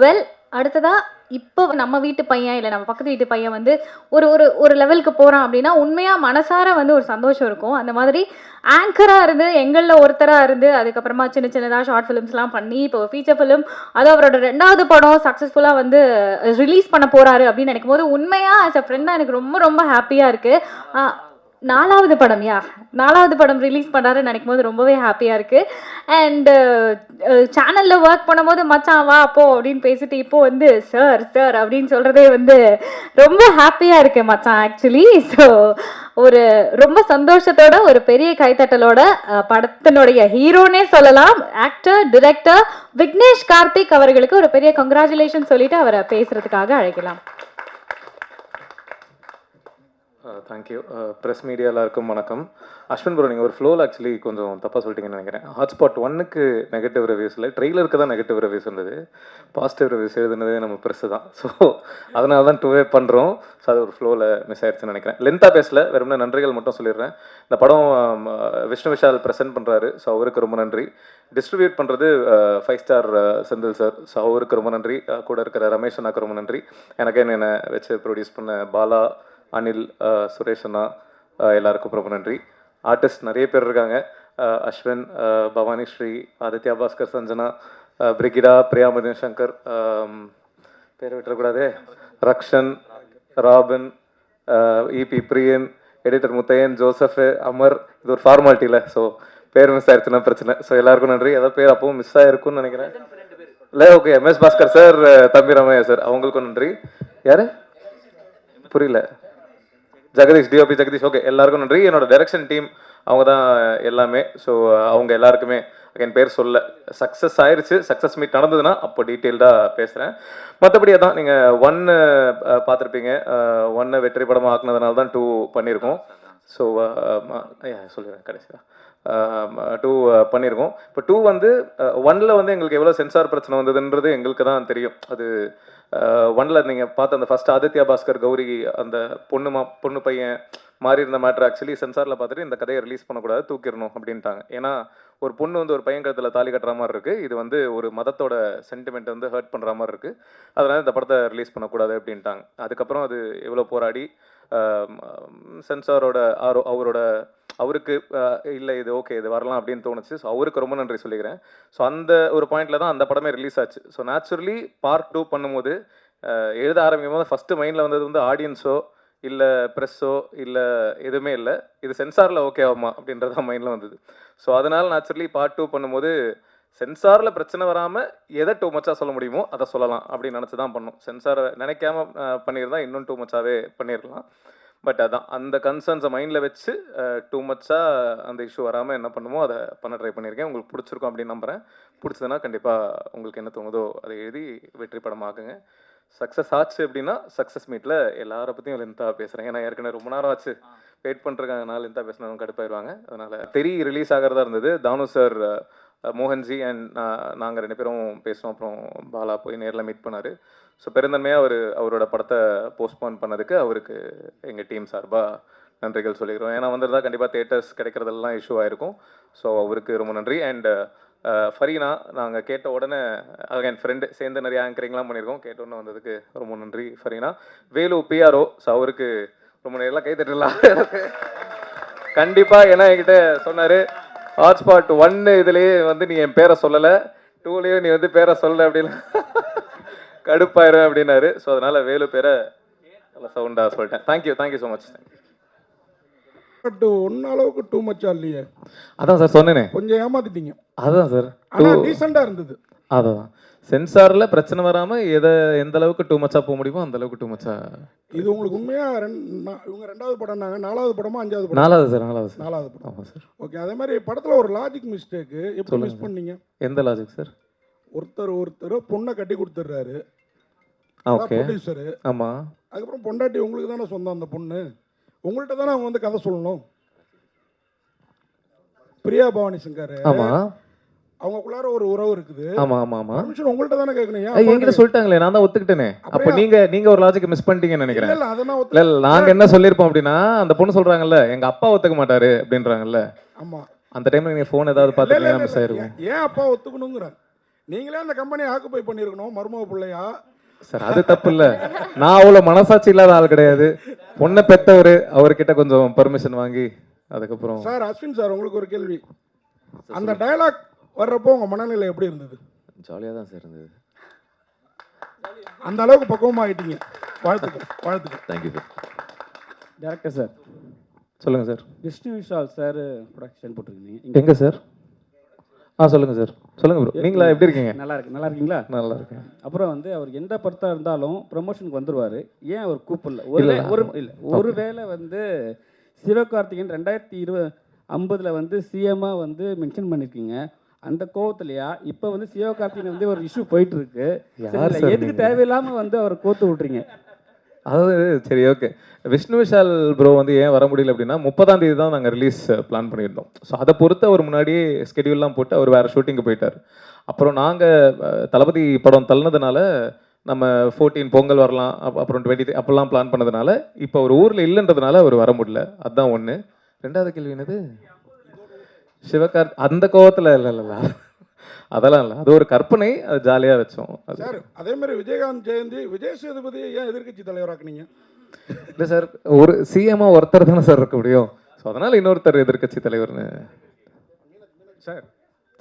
Well, அடுத்ததாக இப்போ நம்ம வீட்டு பையன் இல்லை நம்ம பக்கத்து வீட்டு பையன் வந்து ஒரு ஒரு ஒரு லெவலுக்கு போகிறான் அப்படின்னா உண்மையாக மனசார வந்து ஒரு சந்தோஷம் இருக்கும். அந்த மாதிரி ஆங்கராக இருந்து எங்களில் ஒருத்தராக இருந்து அதுக்கப்புறமா சின்ன சின்னதாக ஷார்ட் ஃபிலிம்ஸ்லாம் பண்ணி இப்போ ஃபீச்சர் ஃபிலிம் அது அவரோட 2வது படம் சக்ஸஸ்ஃபுல்லாக வந்து ரிலீஸ் பண்ண போகிறாரு அப்படின்னு நினைக்கும் போது உண்மையாக ஆஸ் அ ஃப்ரெண்டாக எனக்கு ரொம்ப ரொம்ப ஹாப்பியாக இருக்குது. 4வது படம் ரிலீஸ் பண்ணுறாருன்னு நினைக்கும் போது ரொம்பவே ஹாப்பியாக இருக்குது. அண்டு சேனலில் ஒர்க் பண்ணும்போது மச்சான் வா அப்போ அப்படின்னு பேசிட்டு இப்போ வந்து சார் அப்படின்னு சொல்கிறதே வந்து ரொம்ப ஹாப்பியாக இருக்குது மச்சான் ஆக்சுவலி. ஸோ ஒரு ரொம்ப சந்தோஷத்தோட ஒரு பெரிய கைத்தட்டலோட படத்தினுடைய ஹீரோனே சொல்லலாம், ஆக்டர் டிரெக்டர் விக்னேஷ் கார்த்திக் அவர்களுக்கு ஒரு பெரிய கங்க்ராச்சுலேஷன் சொல்லிட்டு அவரை பேசுறதுக்காக அழைக்கலாம். தேங்க்யூ. ப்ரெஸ் மீடியா எல்லாருக்கும் வணக்கம். அஸ்வின் ப்ரோ, நீங்கள் ஒரு ஃப்ளோவில் ஆக்சுவலி கொஞ்சம் தப்பாக சொல்லிட்டீங்கன்னு நினைக்கிறேன். ஹாட்ஸ்பாட் 1க்கு நெகட்டிவ் ரிவ்யூஸ் இல்லை, ட்ரெய்லருக்கு தான் நெகட்டிவ் ரிவ்யூஸ் இருந்தது. பாசிட்டிவ் ரிவ்யூஸ் எழுதுனதே நம்ம ப்ரெஸ்ஸு தான். ஸோ அதனால தான் 2வே பண்ணுறோம். ஸோ அது ஒரு ஃப்ளோவில் மிஸ் ஆயிடுச்சுன்னு நினைக்கிறேன். லென்த்தாக பேசல, வெறும் நன்றிகள் மட்டும் சொல்லிடுறேன். இந்த படம் விஷ்ணு விஷால் ப்ரெசென்ட் பண்ணுறாரு. ஸோ அவருக்கு ரொம்ப நன்றி. டிஸ்ட்ரிபியூட் பண்ணுறது 5 ஸ்டார் செந்தில் சார். ஸோ அவருக்கு ரொம்ப நன்றி. கூட இருக்கிற ரமேஷ் அண்ணாக்கு ரொம்ப நன்றி. எனக்கே என்னை வச்சு ப்ரொடியூஸ் பண்ண பாலா, அனில், சுரேஷ் அண்ணா எல்லாருக்கும் ரொம்ப நன்றி. ஆர்டிஸ்ட் நிறைய பேர் இருக்காங்க. அஸ்வின், பவானி ஸ்ரீ, ஆதித்யா பாஸ்கர், சஞ்சனா, பிரிகிடா, பிரியா மதியம் சங்கர், பேர் விட்டுறக்கூடாதே, ரக்ஷன், ராபின், இபி பிரியன், எடிட்டர் முத்தையன், ஜோசப், அமர். இது ஒரு ஃபார்மாலிட்டியில், ஸோ பேர் மிஸ் ஆயிடுச்சுன்னா பிரச்சனை. ஸோ எல்லாருக்கும் நன்றி. ஏதாவது பேர் அப்பவும் மிஸ் ஆகிருக்கும்னு நினைக்கிறேன். இல்லை, ஓகே. எம்எஸ் பாஸ்கர் சார், தம்பி ரமையா சார், அவங்களுக்கும் நன்றி. யார் புரியல? ஜெகதீஷ், டிஓபி ஜெகதீஷ். ஓகே, எல்லாருக்கும் நன்றி. என்னோட டைரக்ஷன் டீம் அவங்க தான் எல்லாமே. ஸோ அவங்க எல்லாருக்குமே என் பேர் சொல்ல சக்ஸஸ் ஆயிடுச்சு. சக்ஸஸ் மீட் நடந்ததுன்னா அப்போ டீட்டெயில்டாக பேசுகிறேன். மற்றபடி அதான் நீங்கள் 1 பார்த்துருப்பீங்க. 1 வெற்றி படமாக ஆக்குனதுனால தான் 2 பண்ணியிருக்கோம். ஸோ சொல்லிடுறேன் கடைசியாக 2 பண்ணியிருக்கோம். இப்போ 2 வந்து 1ல் வந்து எங்களுக்கு எவ்வளோ சென்சார் பிரச்சனை வந்ததுன்றது எங்களுக்கு தான் தெரியும். அது 1ல் நீங்கள் பார்த்த அந்த ஃபஸ்ட் ஆதித்யா பாஸ்கர் கௌரி அந்த பொண்ணு பையன் மாறி இருந்த மேட்ரு ஆக்சுவலி சென்சாரில் பார்த்துட்டு இந்த கதையை ரிலீஸ் பண்ணக்கூடாது, தூக்கிடணும் அப்படின்ட்டாங்க. ஏன்னா ஒரு பொண்ணு வந்து ஒரு பையன் கழுத்தில் தாலி கட்டுற மாதிரி இருக்குது. இது வந்து ஒரு மதத்தோட சென்டிமெண்ட் வந்து ஹர்ட் பண்ணுற மாதிரி இருக்குது. அதனால் இந்த படத்தை ரிலீஸ் பண்ணக்கூடாது அப்படின்ட்டாங்க. அதுக்கப்புறம் அது எவ்வளோ போராடி சென்சாரோட அவருக்கு இல்லை இது ஓகே இது வரலாம் அப்படின்னு தோணுச்சு. ஸோ அவருக்கு ரொம்ப நன்றி சொல்லிக்கிறேன். ஸோ அந்த ஒரு பாயிண்டில் தான் அந்த படமே ரிலீஸ் ஆச்சு. ஸோ நேச்சுரலி பார்ட் 2 பண்ணும்போது எழுத ஆரம்பிக்கும் போது ஃபஸ்ட்டு மைண்டில் வந்தது வந்து ஆடியன்ஸோ இல்லை ப்ரெஸ்ஸோ இல்லை எதுவுமே இல்லை, இது சென்சாரில் ஓகே ஆகுமா அப்படின்றத மைண்டில் வந்தது. ஸோ அதனால் நேச்சுரலி பார்ட் 2 பண்ணும்போது சென்சாரில் பிரச்சனை வராமல் எதை டூ மச்சாக சொல்ல முடியுமோ அதை சொல்லலாம் அப்படின்னு நினச்சி தான் பண்ணோம். சென்சாரை நினைக்காம பண்ணியிருந்தால் இன்னும் 2 மச்சாவே பண்ணியிருக்கலாம். பட் அதான் அந்த கன்சர்ன்ஸை மைண்டில் வச்சு 2 மச்சாக அந்த இஷ்யூ வராமல் என்ன பண்ணுமோ அதை பண்ண ட்ரை பண்ணியிருக்கேன். உங்களுக்கு பிடிச்சிருக்கும் அப்படின்னு நம்புகிறேன். பிடிச்சதுன்னா கண்டிப்பாக உங்களுக்கு என்ன தோணுதோ அதை எழுதி வெற்றி படமாக்குங்க. சக்ஸஸ் ஆச்சு அப்படின்னா சக்ஸஸ் மீட்டில் எல்லாரை பற்றியும் லென்த்தாக பேசுகிறேன். ஏன்னா ஏற்கனவே ரொம்ப நேரம் ஆச்சு வெயிட் பண்ணுறதுக்காக லென்த்தாக பேசினவங்க கடுப்பாயிருவாங்க. அதனால் ரிலீஸ் ஆகிறதா இருந்தது. தானு சார், மோகன்ஜி அண்ட் நாங்கள் 2 பேரும் பேசினோம். அப்புறம் பாலா போய் நேரில் மீட் பண்ணார். ஸோ பெருந்தன்மையாக அவரோட படத்தை போஸ்ட்போன் பண்ணதுக்கு அவருக்கு எங்கள் டீம் சார்பாக நன்றிகள் சொல்லிக்கிறோம். ஏன்னா வந்திருந்தால் கண்டிப்பாக தேட்டர்ஸ் கிடைக்கிறதெல்லாம் இஷ்யூ ஆகிருக்கும். ஸோ அவருக்கு ரொம்ப நன்றி. அண்ட் ஃபரீனா, நாங்கள் கேட்ட உடனே என் ஃப்ரெண்டு சேர்ந்து நிறைய ஆங்கரிங்லாம் பண்ணியிருக்கோம். கேட்ட உடனே வந்ததுக்கு ரொம்ப நன்றி ஃபரீனா. வேலு பிஆர்ஓ, ஸோ அவருக்கு ரொம்ப நேரம் கை தட்டலாம் கண்டிப்பாக. ஏன்னா என்கிட்ட சொன்னார் ஹாட்ஸ்பாட் 1 இதுலேயே வந்து நீ என் பேரை சொல்லலை, 2லேயும் நீ வந்து பேரை சொல்லலை அப்படின்னு கடுப்பாயிரும் அப்படின்னாரு. ஸோ அதனால் வேலு பேரை நல்லா சவுண்டாக சொல்லிட்டேன். Thank you so much. ஒன்ன அளவுக்கு டூ மச்சா இல்லையே. அதான் சார் சொன்னேனே. கொஞ்சம் ஏமாத்திட்டீங்க. அதான் சார். ஆனா டீசெண்டா இருந்தது. அதான் சென்சார்ல பிரச்சனை வராம எந்த அளவுக்கு டூ மச்சா போக முடியுமோ அந்த அளவுக்கு டூ மச்சா. இது உங்களுக்கு உண்மையா இவங்க 2வது படம்னாங்க, 4வது படமா 5வது படம்? 4வது சார். 4வது படம். ஆமாம் சார். ஓகே. அதே மாதிரி படத்துல ஒரு லாஜிக் மிஸ்டேக்கு எப்படி மிஸ் பண்ணீங்க? எந்த லாஜிக் சார்? ஒருத்தர் பொண்ணை கட்டி கொடுத்துட்றாரு. ஓகே. ப்ரொடியூசரு. ஆமா. அதுக்கப்புறம் பொண்டாட்டி உங்களுக்கு தானே சொந்தம் அந்த பொண்ணு. உங்கள்கிட்ட தானே அவங்க வந்து கதை சொல்லணும். பிரியா பவானி சங்கர். ஆமா. அவங்களுக்குள்ளார ஒரு உறவு இருக்குது. ஆமா ஆமா ஆமா. பர்மிஷன் உங்கள்கிட்ட தானே கேட்கணும். என்கிட்ட சொல்லிட்டாங்களே, நான் தான் ஒத்துக்கிட்டேனே. அப்போ நீங்க ஒரு லாஜிக் மிஸ் பண்ணிட்டீங்கன்னு நினைக்கிறேன். இல்ல நாங்க என்ன சொல்லியிருப்போம் அப்படின்னா, அந்த பொண்ணு சொல்றாங்கல்ல எங்க அப்பா ஒத்துக்க மாட்டாரு அப்படின்றாங்கல்ல. ஆமா. அந்த டைம்ல நீங்க ஃபோன் ஏதாவது பார்த்துட்டு மிஸ் ஆயிருக்கும். ஏன் அப்பா ஒத்துக்கணுங்கிற? நீங்களே அந்த கம்பெனியை ஆக்குபை பண்ணியிருக்கணும் மருமக பிள்ளையா. சார் அது தப்பு இல்ல. நான் அவ்வளவு மனசாட்சி இல்லாத ஆள் கிடையாது. பொண்ணை பெத்தவர், அவர்கிட்ட கொஞ்சம் பர்மிஷன் வாங்கி அதுக்கப்புறம். சார் அஸ்வின் சார், உங்களுக்கு ஒரு கேள்வி. அந்த டயலாக் வர்றப்போ உங்க மனநிலை எப்படி இருந்தது? ஜாலியாக தான் சார் இருந்தது. அந்த அளவுக்கு பக்குவமாகிட்டீங்க. வாழ்த்துக்கள். Thank you sir. டேரக்டர் சார் சொல்லுங்க sir. Vishnu Vishal sir production போட்டிருக்கீங்க. எங்க சார்? சொல்லுங்க சார். சொல்லுங்க ப்ரோ. நீங்களா எப்படி இருக்கீங்க? நல்லா இருக்கீங்களா? நல்லா இருக்கேன். அப்புறம் வந்து அவர் எந்த படத்தாக இருந்தாலும் ப்ரமோஷனுக்கு வந்துடுவார். ஏன் அவர் கூப்பிடல? ஒருவேளை வந்து சிவகார்த்திகேயன் 2050 வந்து சிஎம்மாக வந்து மென்ஷன் பண்ணியிருக்கீங்க. அந்த கோவத்துலையா இப்போ வந்து சிவகார்த்திகேயன் வந்து ஒரு இஷ்யூ போயிட்டு இருக்கு. எதுக்கு தேவையில்லாமல் வந்து அவர் கோத்து விட்றீங்க? அதாவது சரி ஓகே. விஷ்ணு விஷால் ப்ரோ வந்து ஏன் வர முடியல அப்படின்னா 30ஆம் தேதி தான் நாங்கள் ரிலீஸ் பிளான் பண்ணியிருந்தோம். ஸோ அதை பொறுத்து அவர் முன்னாடியே ஸ்கெடியூல்லாம் போட்டு அவர் வேறு ஷூட்டிங்கு போயிட்டார். அப்புறம் நாங்கள் தளபதி படம் தள்ளினதுனால நம்ம 14 பொங்கல் வரலாம், அப்புறம் 20 அப்போல்லாம் பிளான் பண்ணதுனால இப்போ அவர் ஊரில் இல்லைன்றதுனால அவர் வர முடியல. அதுதான் ஒன்று. 2வது கேள்வி என்னது? அந்த கோவத்தில் இல்லை அதெல்லாம் இல்லை. அது ஒரு கற்பனை, அது ஜாலியாக வச்சோம். சார் அதே மாதிரி விஜயகாந்த் ஜெயந்தி, விஜய் சேதுபதி ஏன் எதிர்கட்சி தலைவராக்குனீங்க? இல்லை சார், ஒரு சிஎம்மாக ஒருத்தர் தானே சார் இருக்க முடியும். ஸோ அதனால் இன்னொருத்தர் எதிர்கட்சி தலைவர்னு. சார்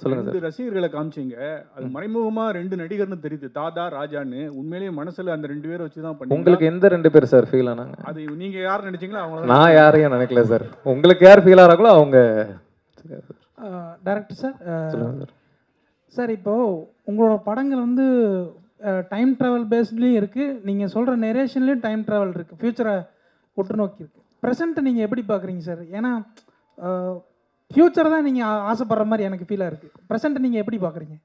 சொல்லுங்க சார். 2 ரசிகர்களை காமிச்சிங்க, அது மறைமுகமாக 2 நடிகர்னு தெரியுது, தாதா ராஜான்னு. உண்மையிலேயே மனசில் அந்த 2 பேரை வச்சு தான் பண்ணி. உங்களுக்கு எந்த 2 பேர் சார் ஃபீல் ஆனாங்க? அது நீங்கள் யார் நினைச்சீங்களோ அவங்க. நான் யாரையும் நினைக்கல சார். உங்களுக்கு யார் ஃபீல் ஆகிறாங்களோ அவங்க. டைரக்டர் சார் சொல்லுங்க சார். சார் இப்போது உங்களோட படங்கள் வந்து டைம் ட்ராவல் பேஸ்ட்லேயும் இருக்குது, நீங்கள் சொல்கிற நெரேஷன்லேயும் டைம் ட்ராவல் இருக்குது, ஃப்யூச்சரை உற்று நோக்கி இருக்குது. ப்ரெசண்ட்டை நீங்கள் எப்படி பார்க்குறீங்க சார்? ஏன்னா ஃப்யூச்சர் தான் நீங்கள் ஆசைப்படுற மாதிரி எனக்கு ஃபீலாக இருக்குது. ப்ரெசண்ட்டை நீங்கள் எப்படி பார்க்குறீங்க?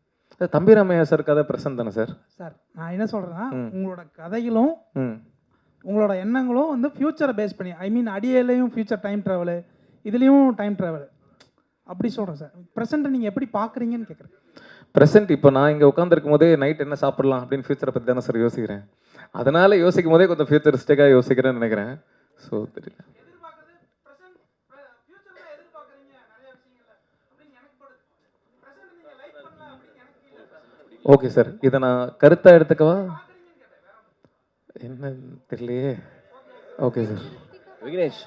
சார் தம்பி ராமையா சார் கதை ப்ரெசன்ட் தானே சார்? சார் நான் என்ன சொல்கிறேன்னா, உங்களோட கதைகளும் உங்களோட எண்ணங்களும் வந்து ஃப்யூச்சரை பேஸ் பண்ணி, ஐ மீன் அடியிலையும் ஃப்யூச்சர் டைம் ட்ராவலு, இதுலேயும் டைம் ட்ராவல் அப்படி சொல்கிறேன் சார். ப்ரெசண்ட்டை நீங்கள் எப்படி பார்க்குறீங்கன்னு கேட்குறேன். ப்ரெசென்ட் இப்போ நான் இங்கே உட்காந்துருக்கும் போதே நைட் என்ன சாப்பிடலாம் அப்படின்னு ஃபியூச்சரை பற்றி தானே சார் யோசிக்கிறேன். அதனால் யோசிக்கும் போதே கொஞ்சம் ஃபியூச்சரிஸ்டிக்காக யோசிக்கிறேன்னு நினைக்கிறேன். ஸோ தெரியல. ஓகே சார், இதை நான் கருத்தாக எடுத்துக்கவா என்ன தெரியலையே. Okay sir. விக்னேஷ்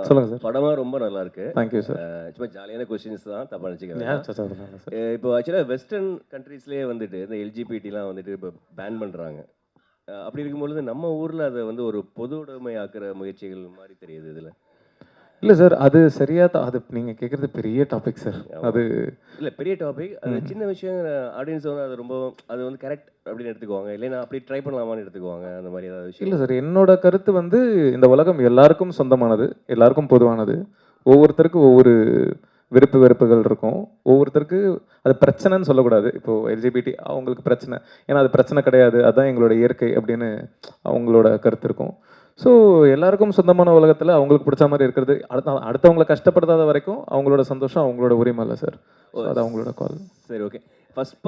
சொல்லுங்கள் சார். படமாக ரொம்ப நல்லா இருக்கு. Thank you sir. சும்மா ஜாலியான கொஸ்டின்ஸ் தான், தப்பாக நினச்சிக்கேன். இப்போ ஆக்சுவலாக வெஸ்டர்ன் கண்ட்ரீஸ்லேயே வந்துட்டு இந்த எல்ஜிபிடிலாம் வந்துட்டு இப்போ பேன் பண்ணுறாங்க. அப்படி இருக்கும்பொழுது நம்ம ஊரில் அதை வந்து ஒரு பொது உடைமை ஆக்குற முயற்சிகள் மாதிரி தெரியுது இதில். இல்லை சார், அது சரியாக தான். அது நீங்கள் கேட்குறது பெரிய டாபிக் சார். அது இல்லை பெரிய டாபிக், அது சின்ன விஷயம். ஆடியன்ஸ் வந்து அது ரொம்ப அது வந்து கரெக்ட் அப்படின்னு எடுத்துக்குவாங்க, இல்லைன்னா அப்படி ட்ரை பண்ணலாமான்னு எடுத்துக்குவாங்க. அந்த மாதிரி ஏதாவது விஷயம் இல்லை சார். என்னோட கருத்து வந்து இந்த உலகம் எல்லாருக்கும் சொந்தமானது, எல்லாருக்கும் பொதுவானது. ஒவ்வொருத்தருக்கும் ஒவ்வொரு விருப்பு வெறுப்புகள் இருக்கும். ஒவ்வொருத்தருக்கு அது பிரச்சனைன்னு சொல்லக்கூடாது. இப்போது எல்ஜிபிடி அவங்களுக்கு பிரச்சனை, ஏன்னா அது பிரச்சனை கிடையாது, அதுதான் எங்களோட இயற்கை அப்படின்னு அவங்களோட கருத்து இருக்கும். ஸோ எல்லாருக்கும் சொந்தமான உலகத்தில் அவங்களுக்கு பிடிச்ச மாதிரி இருக்கிறது, அடுத்தவங்களை கஷ்டப்படுத்தாத வரைக்கும் அவங்களோட சந்தோஷம் அவங்களோட உரிமை இல்லை சார். அது அவங்களோட கால். சரி ஓகே. ஃபர்ஸ்ட்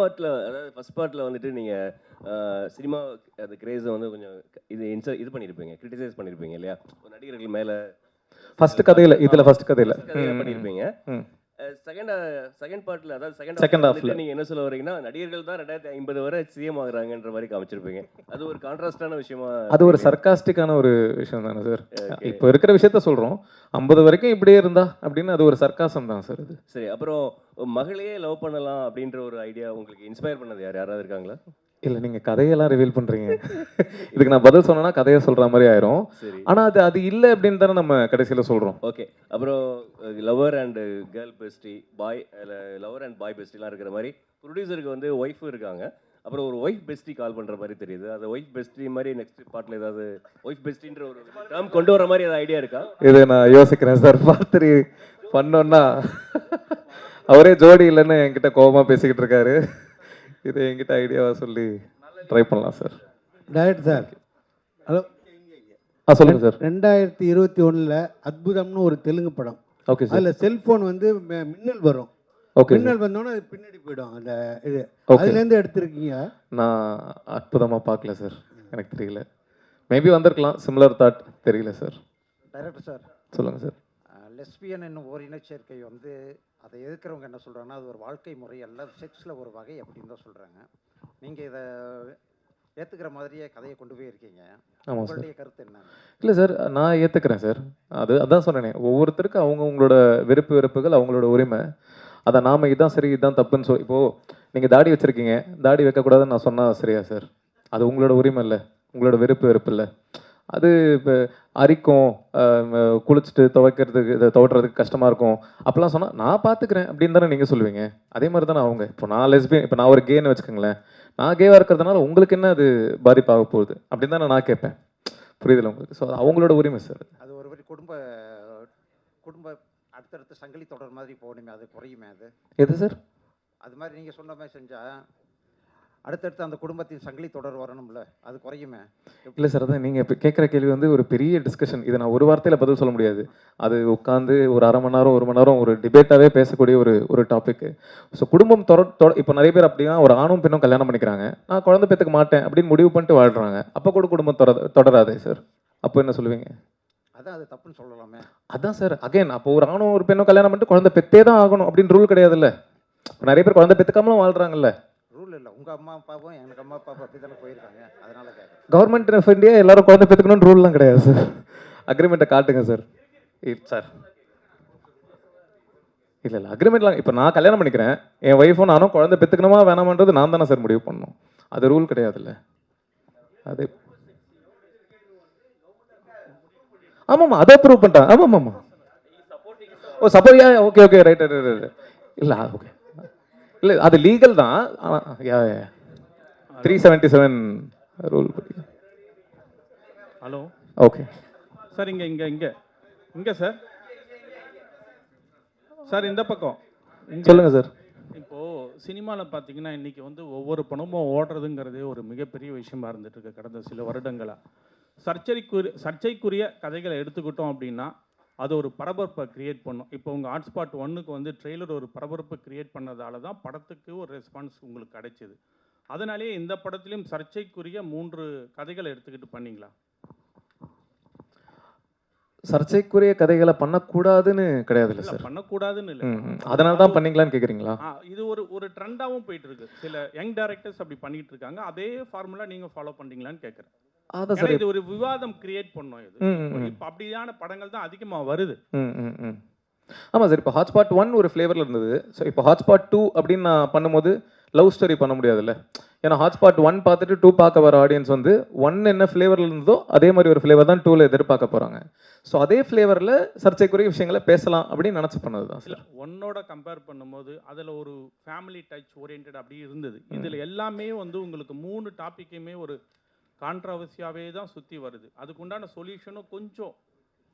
பார்ட்டில் வந்துட்டு நீங்கள் சினிமா அந்த கிரேஸை வந்து கொஞ்சம் இது பண்ணியிருப்பீங்க, கிரிட்டிசைஸ் பண்ணியிருப்பீங்க இல்லையா நடிகர்கள் மேலே. ஃபர்ஸ்ட் கதையில் ஃபர்ஸ்ட் கதையில் பண்ணியிருப்பீங்க. செகண்ட் பார்ட்டில், அதாவது செகண்ட் ஹாஃப்ல நீங்கள் என்ன சொல்ல வரீங்கன்னா நடிகர்கள் தான் 2050 வரை சிஎம் ஆகுறாங்கன்ற மாதிரி காமிச்சிருப்பீங்க. அது ஒரு கான்ட்ராஸ்டான விஷயமா? அது ஒரு சர்க்காஸ்டிக்கான ஒரு விஷயம் தானே சார். இப்போ இருக்கிற விஷயத்த சொல்கிறோம், 50 வரைக்கும் இப்படியே இருந்தா அப்படின்னு அது ஒரு சர்க்காசம் தான் சார். அது சரி. அப்புறம் மகளையே லவ் பண்ணலாம் அப்படின்ற ஒரு ஐடியா உங்களுக்கு இன்ஸ்பயர் பண்ணது யாராவது இருக்காங்களா? இல்லை நீங்கள் கதையெல்லாம் ரிவீல் பண்ணுறீங்க. இதுக்கு நான் பதில் சொன்னேன்னா கதையை சொல்கிற மாதிரி ஆயிரும். சரி. ஆனால் அது இல்லை அப்படின்னு தானே நம்ம கடைசியில் சொல்கிறோம். ஓகே. அப்புறம் lover and girl bestie, lover and boy பெஸ்டிலாம் இருக்கிற மாதிரி ப்ரொடியூசருக்கு வந்து ஒய்ஃபும் இருக்காங்க. அப்புறம் ஒரு ஒய்ஃப் பெஸ்டி கால் பண்ணுற மாதிரி தெரியுது. அது ஒய்ஃப் பெஸ்டி மாதிரி நெக்ஸ்ட் பார்ட்டில் ஏதாவது ஒய்ஃப் பெஸ்டின்ற ஒரு டேர்ம் கொண்டு வர மாதிரி ஏதாவது ஐடியா இருக்கா? இது நான் யோசிக்கிறேன் சார். பார்த்து பண்ணோன்னா அவரே ஜோடி இல்லைன்னு என்கிட்ட கோபமாக பேசிக்கிட்டு இருக்காரு. இது என்கிட்ட ஐடியாவாக சொல்லி ட்ரை பண்ணலாம் சார். Director sir, hello. சொல்லுங்கள் சார். 2021 அற்புதம்னு ஒரு தெலுங்கு படம். Okay sir. அதில் செல்ஃபோன் வந்து மின்னல் வரும். ஓகே. மின்னல் வந்தோன்னே அது பின்னாடி போயிடும். அந்த இது ஓகே. அதுலேருந்து எடுத்திருக்கீங்க. நான் அற்புதமாக பார்க்கல சார், எனக்கு தெரியல. மேபி வந்திருக்கலாம், சிமிலர் தாட், தெரியல சார். டைரக்டர் சார் சொல்லுங்கள் சார். லெஸ்பியன் என்னும் ஒரு இனச்சேர்க்கை வந்து அதை எதிர்க்கிறவங்க என்ன சொல்கிறாங்கன்னா அது ஒரு வாழ்க்கை முறை அல்ல, செக்ஸில் ஒரு வகை அப்படின்னு தான் சொல்கிறாங்க. நீங்கள் இதை ஏற்றுக்கிற மாதிரியே கதையை கொண்டு போய் இருக்கீங்க. ஆமாம் சார். உங்களுடைய கருத்து என்ன? இல்லை சார், நான் ஏற்றுக்கிறேன் சார். அதான் சொன்னேனே, ஒவ்வொருத்தருக்கும் அவங்களோட வெறுப்புகள் அவங்களோட உரிமை. அதை நாம் இதுதான் சரி இதுதான் தப்புன்னு சொல்லி, இப்போது நீங்கள் தாடி வச்சுருக்கீங்க, தாடி வைக்கக்கூடாதுன்னு நான் சொன்னால் சரியா சார்? அது உங்களோட உரிமை இல்லை, உங்களோட வெறுப்பு இல்லை. அது இப்போ அரிக்கும், குளிச்சுட்டு துவைக்கிறதுக்கு கஷ்டமாக இருக்கும் அப்போலாம் சொன்னால் நான் பார்த்துக்கிறேன் அப்படின்னு தானே நீங்கள் சொல்லுவீங்க. அதே மாதிரி தானே அவங்க. இப்போ நான் லெஸ்பியன், இப்போ நான் ஒரு கேன்னு வச்சுக்கோங்களேன், நான் கேவாக இருக்கிறதுனால உங்களுக்கு என்ன அது பாதிப்பாக போகுது அப்படின்னு தானே நான் கேட்பேன். புரியுதுல உங்களுக்கு? ஸோ அது அவங்களோட உரிமை சார். அது ஒரு குடும்ப அடுத்தடுத்த சங்கிலி தொடர் மாதிரி போகணுமே, அது குறையுமே? அது எது சார்? அது மாதிரி நீங்கள் சொன்ன மாதிரி செஞ்சால் அடுத்தடுத்து அந்த குடும்பத்தின் சங்கிலி தொடர் வரணும்ல, அது குறையுமே? இல்லை சார், அதான் நீங்கள் இப்போ கேட்குற கேள்வி வந்து ஒரு பெரிய டிஸ்கஷன். இதை நான் ஒரு வார்த்தையில் பதில் சொல்ல முடியாது. அது உட்காந்து ஒரு அரை மணி நேரம் 1 மணி நேரம் ஒரு டிபேட்டாகவே பேசக்கூடிய ஒரு டாப்பிக்கு. ஸோ குடும்பம் இப்போ நிறைய பேர் அப்படின்னா ஒரு ஆணும் பெண்ணும் கல்யாணம் பண்ணிக்கிறாங்க, நான் குழந்தை பெற்றுக்க மாட்டேன் அப்படின்னு முடிவு பண்ணிட்டு வாழ்கிறாங்க. அப்போ கூட குடும்பம் தொடராதே சார்? அப்போ என்ன சொல்லுவீங்க? அதான் அது தப்புன்னு சொல்லலாமே. அதான் சார், அகைன் அப்போ ஒரு ஆணும் ஒரு பெண்ணும் கல்யாணம் பண்ணிட்டு குழந்தை பெற்றே தான் ஆகணும் அப்படின்னு ரூல் கிடையாதுல்ல. இப்போ நிறைய பேர் குழந்தை பெற்றுக்காமலும் வாழ்கிறாங்கல்ல. ரூல் இல்லை, உங்கள் அம்மா அப்பாவும் எனக்கு அம்மா அப்பா அப்படி தானே போயிருக்காங்க, அதனால கேட்குறேன். கவர்மெண்ட் ஆஃப் இந்தியா எல்லாரும் குழந்தை பெற்றுக்கணும்னு ரூல்லாம் கிடையாது சார். அக்ரிமெண்ட்டை காட்டுங்க சார். சார் இல்லை அக்ரிமெண்ட்லாம் இப்போ நான் கல்யாணம் பண்ணிக்கிறேன், என் ஒய்ஃபும் நானும் குழந்தை பெற்றுக்கணுமா வேணாமன்றது நான் தானே சார் முடிவு பண்ணணும். அது ரூல் கிடையாதுல்ல. அது ஆமாம்மா, அதை ப்ரூவ் பண்ணிட்டேன். ஆமாம். ஓ சப்போர்ட், ஓகே ரைட். இல்லை ஓகே, இல்லை அது லீகல் தான். 377 ரூல் படி. ஹலோ. ஓகே சார், இங்கே சார் இந்த பக்கம் சொல்லுங்கள் சார். இப்போது சினிமாவில் பார்த்தீங்கன்னா இன்றைக்கி வந்து ஒவ்வொரு படமும் ஓடுறதுங்கிறதே ஒரு மிகப்பெரிய விஷயமா இருந்துட்டு இருக்கு கடந்த சில வருடங்களாக. சர்ச்சைக்குரிய கதைகளை எடுத்துக்கிட்டோம் அப்படின்னா அது ஒரு பரபரப்பை கிரியேட் பண்ணும். இப்போ உங்கள் ஹாட்ஸ்பாட் 1க்கு வந்து ட்ரெய்லர் ஒரு பரபரப்பை கிரியேட் பண்ணதால தான் படத்துக்கு ஒரு ரெஸ்பான்ஸ் உங்களுக்கு கிடைச்சிது. அதனாலேயே இந்த படத்துலையும் சர்ச்சைக்குரிய 3 கதைகளை எடுத்துக்கிட்டு பண்ணீங்களா? சர்ச்சைக்குரிய கதைகளை பண்ணக்கூடாதுன்னு கிடையாதுல்ல சார்? பண்ணக்கூடாதுன்னு இல்லை, அதனால தான் பண்ணீங்களான்னு கேட்குறீங்களா? இது ஒரு ட்ரெண்டாகவும் போயிட்டு இருக்கு. சில யங் டைரக்டர்ஸ் அப்படி பண்ணிட்டு இருக்காங்க. அதே ஃபார்முலா நீங்கள் ஃபாலோ பண்ணுறீங்களான்னு கேட்குறேன். இது ஒரு விவாதம் கிரியேட் பண்ணோம். இது இப்போ அப்படியான படங்கள் தான் அதிகமாக வருது. ஆமாம் சார். இப்போ ஹாட்ஸ்பாட் 1 ஒரு ஃப்ளேவரில் இருந்தது. ஸோ இப்போ ஹாட்ஸ்பாட் 2 அப்படின்னு நான் பண்ணும்போது லவ் ஸ்டோரி பண்ண முடியாதுல்ல. ஏன்னா ஹாட்ஸ்பாட் 1 பார்த்துட்டு 2 பார்க்க வர ஆடியன்ஸ் வந்து 1 என்ன ஃப்ளேவரில் இருந்ததோ அதே மாதிரி ஒரு ஃப்ளேவர் தான் 2ல் எதிர்பார்க்க போகிறாங்க. ஸோ அதே ஃப்ளேவரில் சர்ச்சைக்குரிய விஷயங்களை பேசலாம் அப்படின்னு நினச்சி பண்ணது தான் சார். 1ஓட கம்பேர் பண்ணும்போது அதில் ஒரு ஃபேமிலி டச் ஓரியன்ட் அப்படி இருந்தது. இதில் எல்லாமே வந்து உங்களுக்கு 3 டாப்பிக்குமே ஒரு கான்ட்ரவர்சியாகவே தான் சுற்றி வருது. அதுக்குண்டான சொல்யூஷனும் கொஞ்சம்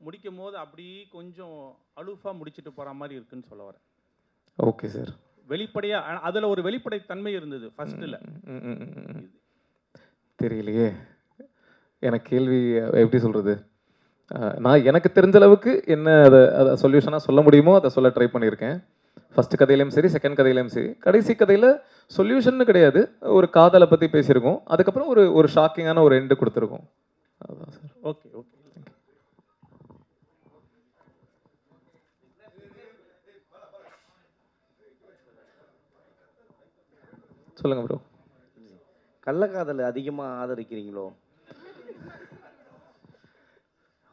முடிக்கும் போது அப்படி கொஞ்சம் அலுஃபாக முடிச்சுட்டு போகிற மாதிரி இருக்குன்னு சொல்ல வரேன். Okay sir. வெளிப்படையாக அதில் ஒரு வெளிப்படைத்தன்மை இருந்தது ஃபர்ஸ்ட்டில். தெரியலையே, எனக்கு கேள்வி எப்படி சொல்கிறது. நான் எனக்கு தெரிஞ்ச அளவுக்கு என்ன அதை சொல்யூஷனாக சொல்ல முடியுமோ அதை சொல்ல ட்ரை பண்ணியிருக்கேன். ஃபஸ்ட்டு கதையிலையும் சரி, செகண்ட் கதையிலையும் சரி. கடைசி கதையில் சொல்யூஷன்னு கிடையாது, ஒரு காதலை பற்றி பேசியிருக்கோம். அதுக்கப்புறம் ஒரு ஷாக்கிங்கான ஒரு எண்டு கொடுத்துருக்கோம். அதுதான் சார். ஓகே. சொல்லுங்க ப்ரோ. கள்ளக்காதல் அதிகமாக ஆதரிக்கிறீங்களோ?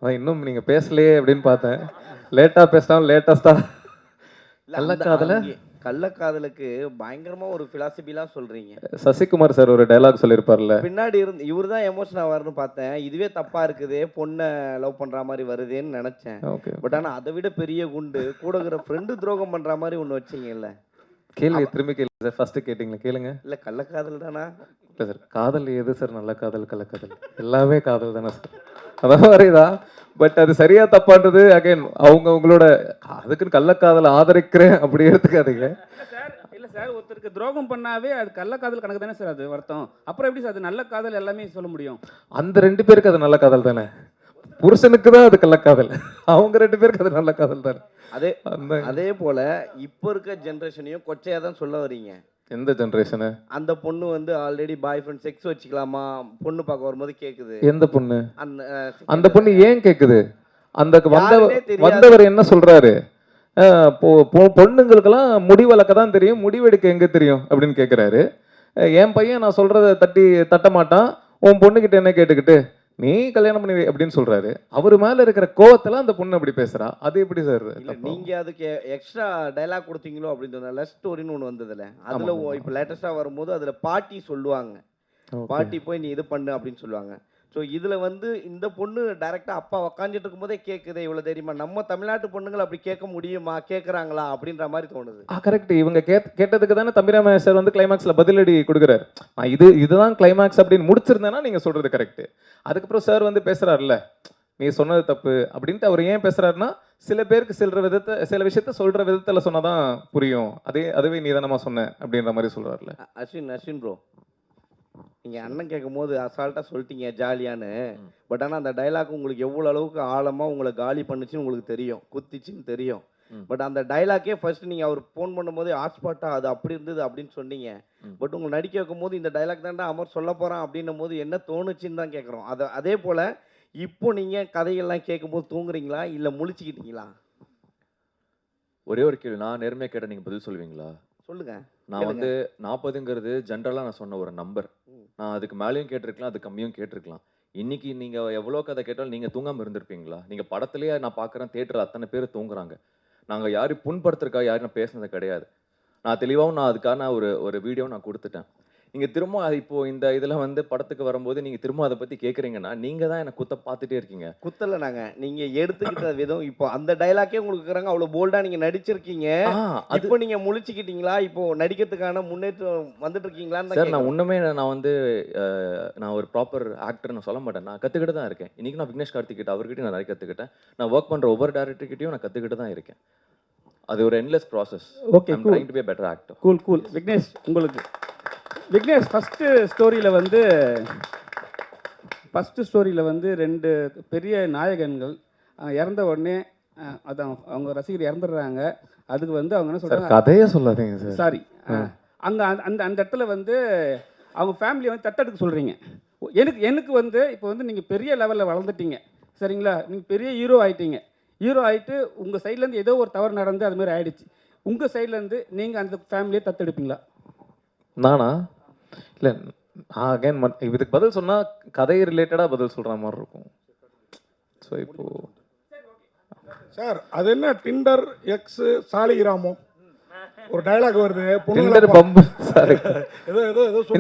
இன்னும் நீங்கள் பேசலையே அப்படின்னு பார்த்தேன். லேட்டாக பேசினாலும் லேட்டஸ்ட்டாக கள்ளக்காதலை கள்ளக்காதலுக்கு பயங்கரமா ஒரு பிலாசபிலாம் சொல்றீங்க. சசிகுமார் சார் ஒரு டயலாக் சொல்லியிருப்பார்ல, பின்னாடி இருந்து இவர் தான் எமோஷன் ஆவார்னு பார்த்தேன். இதுவே தப்பா இருக்குதே, பொண்ணை லவ் பண்ற மாதிரி வருதேன்னு நினைச்சேன். ஓகே பட் ஆனா அதை விட பெரிய குண்டு கூட இருக்கிற ஃப்ரெண்டு துரோகம் பண்ற மாதிரி ஒன்று வச்சீங்கல்ல. கேள்வி திரும்பி கேளுங்க சார். ஃபர்ஸ்ட் கேட்டிங்களா கேளுங்க. இல்ல கள்ளக்காதல் தானா? இல்லை சார், காதல் எது சார் நல்ல காதல் கள்ளக்காதல்? எல்லாமே காதல் தானே சார். அதான் வரையுதா. பட் அது சரியா தப்பான்றது அகைன் அவங்களோட, அதுக்குன்னு கள்ளக்காதலை ஆதரிக்கிறேன் அப்படி எடுத்துக்காதீங்க. இல்லை சார், ஒருத்தருக்கு துரோகம் பண்ணாவே அது கள்ளக்காதல் கணக்கு தானே சார் அது வருத்தம். அப்புறம் எப்படி சார் அது நல்ல காதல் எல்லாமே சொல்ல முடியும்? அந்த 2 பேருக்கு அது நல்ல காதல் தானே. புருஷனுக்கு தான் அது கள்ளக்காதல், அவங்க 2 பேருக்கு அது நல்ல காதல் தானே. அதே போல இப்போ இருக்க ஜென்ரேஷனையும் கொச்சையா தான் சொல்ல வரீங்க. எந்த ஜென்ரேஷனு? அந்த பொண்ணு வந்து ஆல்ரெடி பாய் ஃப்ரெண்ட் செக்ஸ் வச்சுக்கலாமா பொண்ணு பார்க்க வரும்போது கேக்குது. எந்த பொண்ணு? அந்த பொண்ணு ஏன் கேக்குது? அந்த வந்தவர் என்ன சொல்றாரு? பொண்ணுங்களுக்கெல்லாம் முடி வளர்க்க தான் தெரியும், முடிவெடுக்க எங்க தெரியும் அப்படின்னு கேட்குறாரு. என் பையன் நான் சொல்றத தட்ட மாட்டான், உன் பொண்ணுகிட்ட என்ன கேட்டுக்கிட்டு நீ கல்யாணம் பண்ணி அப்படின்னு சொல்றாரு. அவர் மேல இருக்கிற கோவத்துல அந்த பொண்ணு அப்படி பேசுறா. அது எப்படி சார்? நீங்க அதுக்கு எக்ஸ்ட்ரா டைலாக் கொடுத்தீங்களோ அப்படின்னு லவ் ஸ்டோரின்னு ஒன்று வந்ததுல, அதுல இப்போ லேட்டஸ்டா வரும்போது அதுல பாட்டி சொல்லுவாங்க, பாட்டி போய் நீ இது பண்ணு அப்படின்னு சொல்லுவாங்க. ஸோ இதில் வந்து இந்த பொண்ணு டைரெக்டாக அப்பா உக்காந்துட்டு இருக்கும்போதே கேட்குது. இவ்வளோ தெரியுமா, நம்ம தமிழ்நாட்டு பொண்ணுங்களை அப்படி கேட்க முடியுமா, கேட்குறாங்களா அப்படின்ற மாதிரி தோணுது. கரெக்ட். இவங்க கேட்டதுக்கு தானே தம்பிராம சார் வந்து கிளைமேக்ஸில் பதிலடி கொடுக்குறாரு. நான் இதுதான் கிளைமேக்ஸ் அப்படின்னு முடிச்சிருந்தேன்னா நீங்கள் சொல்கிறது கரெக்டு. அதுக்கப்புறம் சார் வந்து பேசுகிறாருல்ல, நீ சொன்னது தப்பு அப்படின்ட்டு. அவர் ஏன் பேசுகிறாருன்னா, சில பேருக்கு சில விஷயத்த சொல்கிற விதத்தில் சொன்னால் தான் புரியும், அதுவே நீ தானமா சொன்ன அப்படின்ற மாதிரி சொல்கிறாருல்ல. அஸ்வின் ப்ரோ, நீங்கள் அண்ணன் கேட்கும் போது அசால்ட்டாக சொல்லிட்டீங்க ஜாலியான்னு. பட் ஆனால் அந்த டைலாக் உங்களுக்கு எவ்வளோ அளவுக்கு ஆழமாக உங்களை காலி பண்ணுச்சுன்னு உங்களுக்கு தெரியும், குத்திச்சுன்னு தெரியும். பட் அந்த டைலாக்கே ஃபர்ஸ்ட் நீங்கள் அவர் ஃபோன் பண்ணும்போது ஹாட்ஸ்பாட்டாக அது அப்படி இருந்தது அப்படின்னு சொன்னீங்க. பட் உங்களை நடிக்க வைக்கும் போது இந்த டைலாக் தாண்டா அமர் சொல்ல போகிறான் அப்படின்னும் போது என்ன தோணுச்சுன்னு தான் கேட்குறோம். அதே போல் இப்போ நீங்கள் கதைகள்லாம் கேட்கும்போது தூங்குறீங்களா இல்லை முழிச்சுக்கிட்டீங்களா? ஒரே ஒரு கேள்வி, நான் நேர்மையாக கேட்டால் நீங்கள் பதில் சொல்லுவீங்களா? சொல்லுங்க. நான் வந்து 40ங்கிறது ஜென்ரலாக நான் சொன்ன ஒரு நம்பர். நான் அதுக்கு மேலேயும் கேட்டிருக்கலாம், அது கம்மியும் கேட்டிருக்கலாம். இன்னைக்கு நீங்கள் எவ்வளோ கதை கேட்டாலும் நீங்கள் தூங்காமல் இருந்திருப்பீங்களா? நீங்கள் படத்துலேயே நான் பார்க்குறேன், தேட்டரில் அத்தனை பேர் தூங்குறாங்க. நாங்கள் யாரும் புண்படுத்துறதுக்காக யாரும் நான் பேசுனது கிடையாது. நான் தெளிவாகவும் நான் அதுக்கான ஒரு வீடியோ நான் கொடுத்துட்டேன். நீங்கள் திரும்ப இப்போது இந்த இதில் வந்து படத்துக்கு வரும்போது நீங்கள் திரும்ப அதை பற்றி கேட்குறீங்கன்னா நீங்கள் தான் எனக்கு குத்த பார்த்துட்டே இருக்கீங்க. குத்தலை நாங்கள், நீங்கள் எடுத்துக்கிட்ட விதம். இப்போ அந்த டைலாக்கே உங்களுக்கு இருக்கிறாங்க, அவ்வளோ போல்டாக நீங்கள் நடிச்சிருக்கீங்க. இப்போ நீங்கள் முழிச்சுக்கிட்டீங்களா? இப்போ நடிக்கிறதுக்கான முன்னேற்றம் வந்துட்டு இருக்கீங்களான்னு சார், நான் இன்னுமே நான் ஒரு ப்ராப்பர் ஆக்டர் நான் சொல்ல மாட்டேன். நான் கற்றுக்கிட்டு தான் இருக்கேன். இன்றைக்கி நான் விக்னேஷ் கார்த்திக் கிட்ட அவர்கிட்ட நான் நிறைய கற்றுக்கிட்டேன். நான் ஒர்க் பண்ணுற ஒவ்வொரு டேரக்டர்கிட்டையும் நான் கற்றுக்கிட்டு தான் இருக்கேன். அது ஒரு endless process. Okay, trying to be better actor. Cool. Vignesh, உங்களுக்கு ஃபஸ்ட்டு ஸ்டோரியில் வந்து 2 பெரிய நாயகன்கள் இறந்த உடனே அதான் அவங்க ரசிகர் இறந்துடுறாங்க. அதுக்கு வந்து அவங்க என்ன சொல்கிறாங்க, கதையே சொல்லாதீங்க சார். சாரி, அங்கே அந்த இடத்துல வந்து அவங்க ஃபேமிலியை வந்து தத்தெடுக்க சொல்கிறீங்க. எனக்கு வந்து இப்போ வந்து நீங்கள் பெரிய லெவலில் வளர்ந்துட்டீங்க, சரிங்களா? நீங்கள் பெரிய ஹீரோ ஆகிட்டு உங்கள் சைட்லேருந்து ஏதோ ஒரு தவறு நடந்து அது மாதிரி ஆயிடுச்சு. உங்கள் சைட்லேருந்து நீங்கள் அந்த ஃபேமிலியை தத்தெடுப்பீங்களா? நானா? இல்லை, அகைன் இதுக்கு பதில் சொன்னால் கதை ரிலேட்டடாக பதில் சொல்கிற மாதிரி இருக்கும். ஸோ இப்போது சார், அது என்ன டிண்டர் எக்ஸ் சாலிகிராமோ ஒரு டயலாக் வருது. Tinder pump sorry,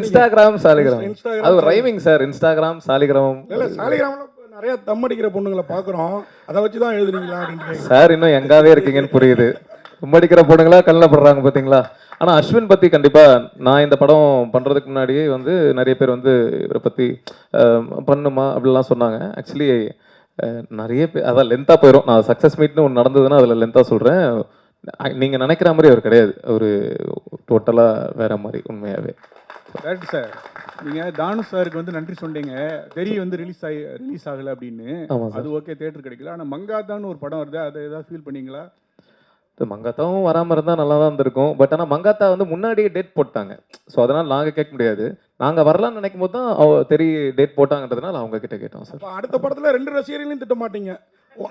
Instagram Saligram, அது ஒரு ரைமிங் சார். இன்ஸ்டாகிராம் சாலிகிராமம் இல்லை, சாலிகிராமில் நிறைய தம் அடிக்கிற பொண்ணுங்களை பார்க்குறோம், அதை வச்சு தான் எழுதுறீங்களா அப்படின்னு சார். இன்னும் எங்காவே இருக்கீங்கன்னு புரியுது. தும்மடிக்கிற பொண்ணுங்களா கண்ணில் படுறாங்க பார்த்தீங்களா? ஆனால் அஸ்வின் பற்றி கண்டிப்பாக நான் இந்த படம் பண்ணுறதுக்கு முன்னாடியே வந்து நிறைய பேர் வந்து இவரை பற்றி பண்ணுமா அப்படிலாம் சொன்னாங்க. ஆக்சுவலி நிறைய பேர் அதான் லென்த்தாக போயிடும். நான் சக்ஸஸ் மீட்னு ஒன்று நடந்ததுன்னா அதில் லென்த்தாக சொல்கிறேன். நீங்கள் நினைக்கிற மாதிரி அவர் கிடையாது, அவர் டோட்டலாக வேற மாதிரி உண்மையாகவே. Correct sir. நீங்கள் தானு சாருக்கு வந்து நன்றி சொன்னீங்க, தெரிய வந்து ரிலீஸ் ஆகலை அப்படின்னு. அது ஓகே, தேட்டர் கிடைக்கல. ஆனால் மங்காத்தான்னு ஒரு படம் வருது, அதை ஏதாவது ஃபீல் பண்ணீங்களா? மங்காத்தாவும் வராமல் இருந்தால் நல்லா தான் இருந்திருக்கும். பட் ஆனால் மங்காத்தா வந்து முன்னாடியே டேட் போட்டாங்க. ஸோ அதனால் நாங்கள் கேட்க முடியாது. நாங்கள் வரலான்னு நினைக்கும் போது தான் தெரிய டேட் போட்டாங்கன்றதுனால அவங்க கிட்ட கேட்டோம் சார். அடுத்த படத்தில் 2 ரசிகர்களையும் திட்ட மாட்டீங்க,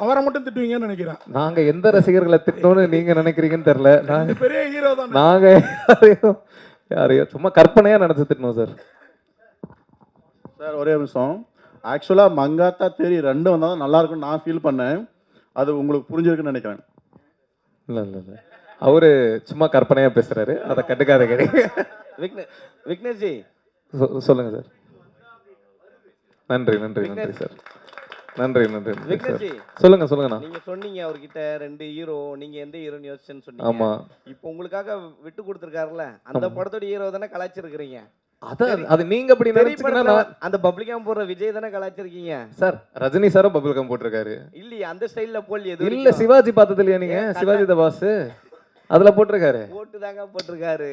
அவரை மட்டும் திட்டுவீங்கன்னு நினைக்கிறேன். நாங்கள் எந்த ரசிகர்களை திட்டணும்னு நீங்கள் நினைக்கிறீங்கன்னு தெரில. நாங்கள் பெரிய ஹீரோ தான். நாங்கள் யாரையோ சும்மா கற்பனையாக நினச்சி திட்டணும் சார். சார் ஒரே நிமிஷம். ஆக்சுவலாக மங்காத்தா தேரி 2 வந்தால் தான் நல்லாயிருக்கும்னு நான் ஃபீல் பண்ணேன். அது உங்களுக்கு புரிஞ்சிருக்குன்னு நினைக்கிறேன். இல்லை அவரு சும்மா கற்பனையாக பேசுகிறாரு, அதை கண்டுக்காத கிடையாது. விக்னேஷ்ஜி சொல்லுங்கள் சார். நன்றி நன்றி நன்றி சார். நன்றி நன்றி நன்றி சார். சொல்லுங்கண்ணா. நீங்க சொன்னீங்க அவர்கிட்ட 2 ஹீரோ, நீங்க எந்த ஹீரோன்னு யோசிச்சேன்னு சொன்னீங்க. ஆமா. இப்போ உங்களுக்காக விட்டு கொடுத்துருக்காருல்ல, அந்த படத்தோட ஹீரோ தானே கலாய்ச்சிருக்கிறீங்க. அது நீங்க அப்படி நினைச்சீங்கன்னா அந்த பப்ளிகாம் போடுற விஜய் தானே கலாய்ச்சிருக்கீங்க சார். ரஜினி சாரும் பபிள் கம் போட்டிருக்காரு. இல்லையா? அந்த ஸ்டைல்ல போடல. எது இல்ல சிவாஜி பார்த்தது இல்லையா நீங்க? சிவாஜி த பாஸ் அதுல போட்டிருக்காரு. போட்டு தாங்க போட்டிருக்காரு.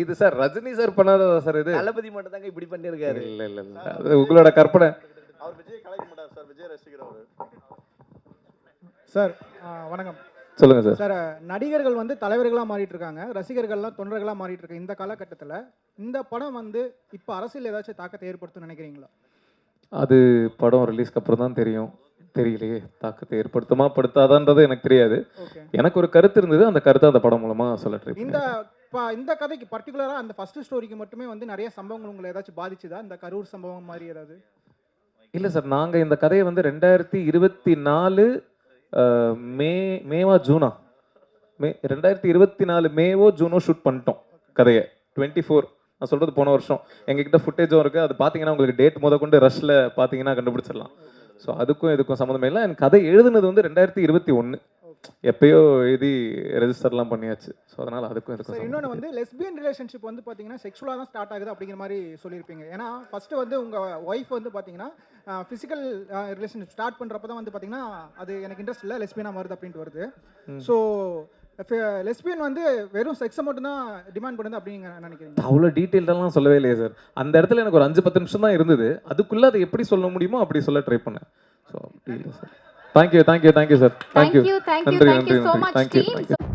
இது சார் ரஜினி சார் பண்ணாததா சார்? இது தளபதி மட்டும் தாங்க இப்படி பண்ணிருக்காரு. இல்ல இல்ல இல்ல, அது உங்களோட கற்பனை. அவர் விஜய் கலாய்க்க மாட்டார் சார், விஜய் ரசிகர் அவரு. சார் வணக்கம். சொல்லுங்க சார். சார், நடிகர்கள் வந்து தலைவர்களாக மாறிட்டு இருக்காங்க, ரசிகர்கள்லாம் தொண்டர்களாக மாறிட்டு இருக்க இந்த காலகட்டத்தில் இந்த படம் வந்து இப்போ அரசியல் ஏதாச்சும் தாக்கத்தை ஏற்படுத்தும் நினைக்கிறீங்களா? அது படம் ரிலீஸ்க்கு அப்புறம் தான் தெரியும். தெரியலையே, தாக்கத்தை ஏற்படுத்துமா படுத்தாதான்றது எனக்கு தெரியாது. எனக்கு ஒரு கருத்து இருந்தது, அந்த கருத்தை அந்த படம் மூலமா சொல்ல ட்ரை பண்ணேன். இந்த கதைக்கு பர்டிகுலராக அந்த ஃபர்ஸ்ட் ஸ்டோரிக்கு மட்டுமே வந்து நிறைய சம்பவங்கள் உங்களை ஏதாச்சும் பாதிச்சுதா? இந்த கரூர் சம்பவம் மாதிரி ஏதாவது? இல்லை சார், நாங்கள் இந்த கதையை வந்து 2024 மேவா ஜூனா 2024 மேவோ ஜூனோ ஷூட் பண்ணிட்டோம் கதையை. 24 நான் சொல்கிறது போன வருஷம். எங்ககிட்ட ஃபுட்டேஜும் இருக்குது, அது பார்த்தீங்கன்னா உங்களுக்கு டேட் முத கொண்டு ரஷ்ல பார்த்தீங்கன்னா கண்டுபிடிச்சிடலாம். ஸோ அதுக்கும் இதுக்கும் சம்மந்தமே இல்லை. எனக்கு கதை எழுதுனது வந்து 2021 எப்பயோ எழுதி ரெஜிஸ்டர்லாம் பண்ணியாச்சு. ஸோ அதனால் அதுக்கும் இதுக்கும். இன்னொன்று வந்து லெஸ்பியன் ரிலேஷன்ஷிப் வந்து பார்த்தீங்கன்னா செக்ஷுவலாக தான் ஸ்டார்ட் ஆகுது அப்படிங்கிற மாதிரி சொல்லியிருப்பீங்க. ஏன்னா ஃபஸ்ட்டு வந்து உங்கள் ஒய்ஃப் வந்து பார்த்தீங்கன்னா ஃபிசிக்கல் ரிலேஷன்ஷிப் ஸ்டார்ட் பண்ணுறப்ப தான் வந்து பார்த்தீங்கன்னா அது எனக்கு இன்ட்ரெஸ்ட் இல்லை, லெஸ்பியனாக வருது அப்படின்ட்டு வருது. ஸோ லெஸ்பியன் வந்து வெறும் செக்ஸை மட்டும் தான் டிமாண்ட் பண்ணுது அப்படின்னு நினைக்கிறீங்க? அவ்வளோ டீட்டெயில்டெல்லாம் சொல்லவே இல்லையே சார். அந்த இடத்துல எனக்கு ஒரு 5-10 நிமிஷம் தான் இருந்தது. அதுக்குள்ளே அதை எப்படி சொல்ல முடியுமோ அப்படி சொல்ல ட்ரை பண்ணேன். ஸோ அப்படி இல்லை சார். Thank you sir. தேங்க்யூ. நன்றி நன்றி நன்றி. தேங்க்யூ.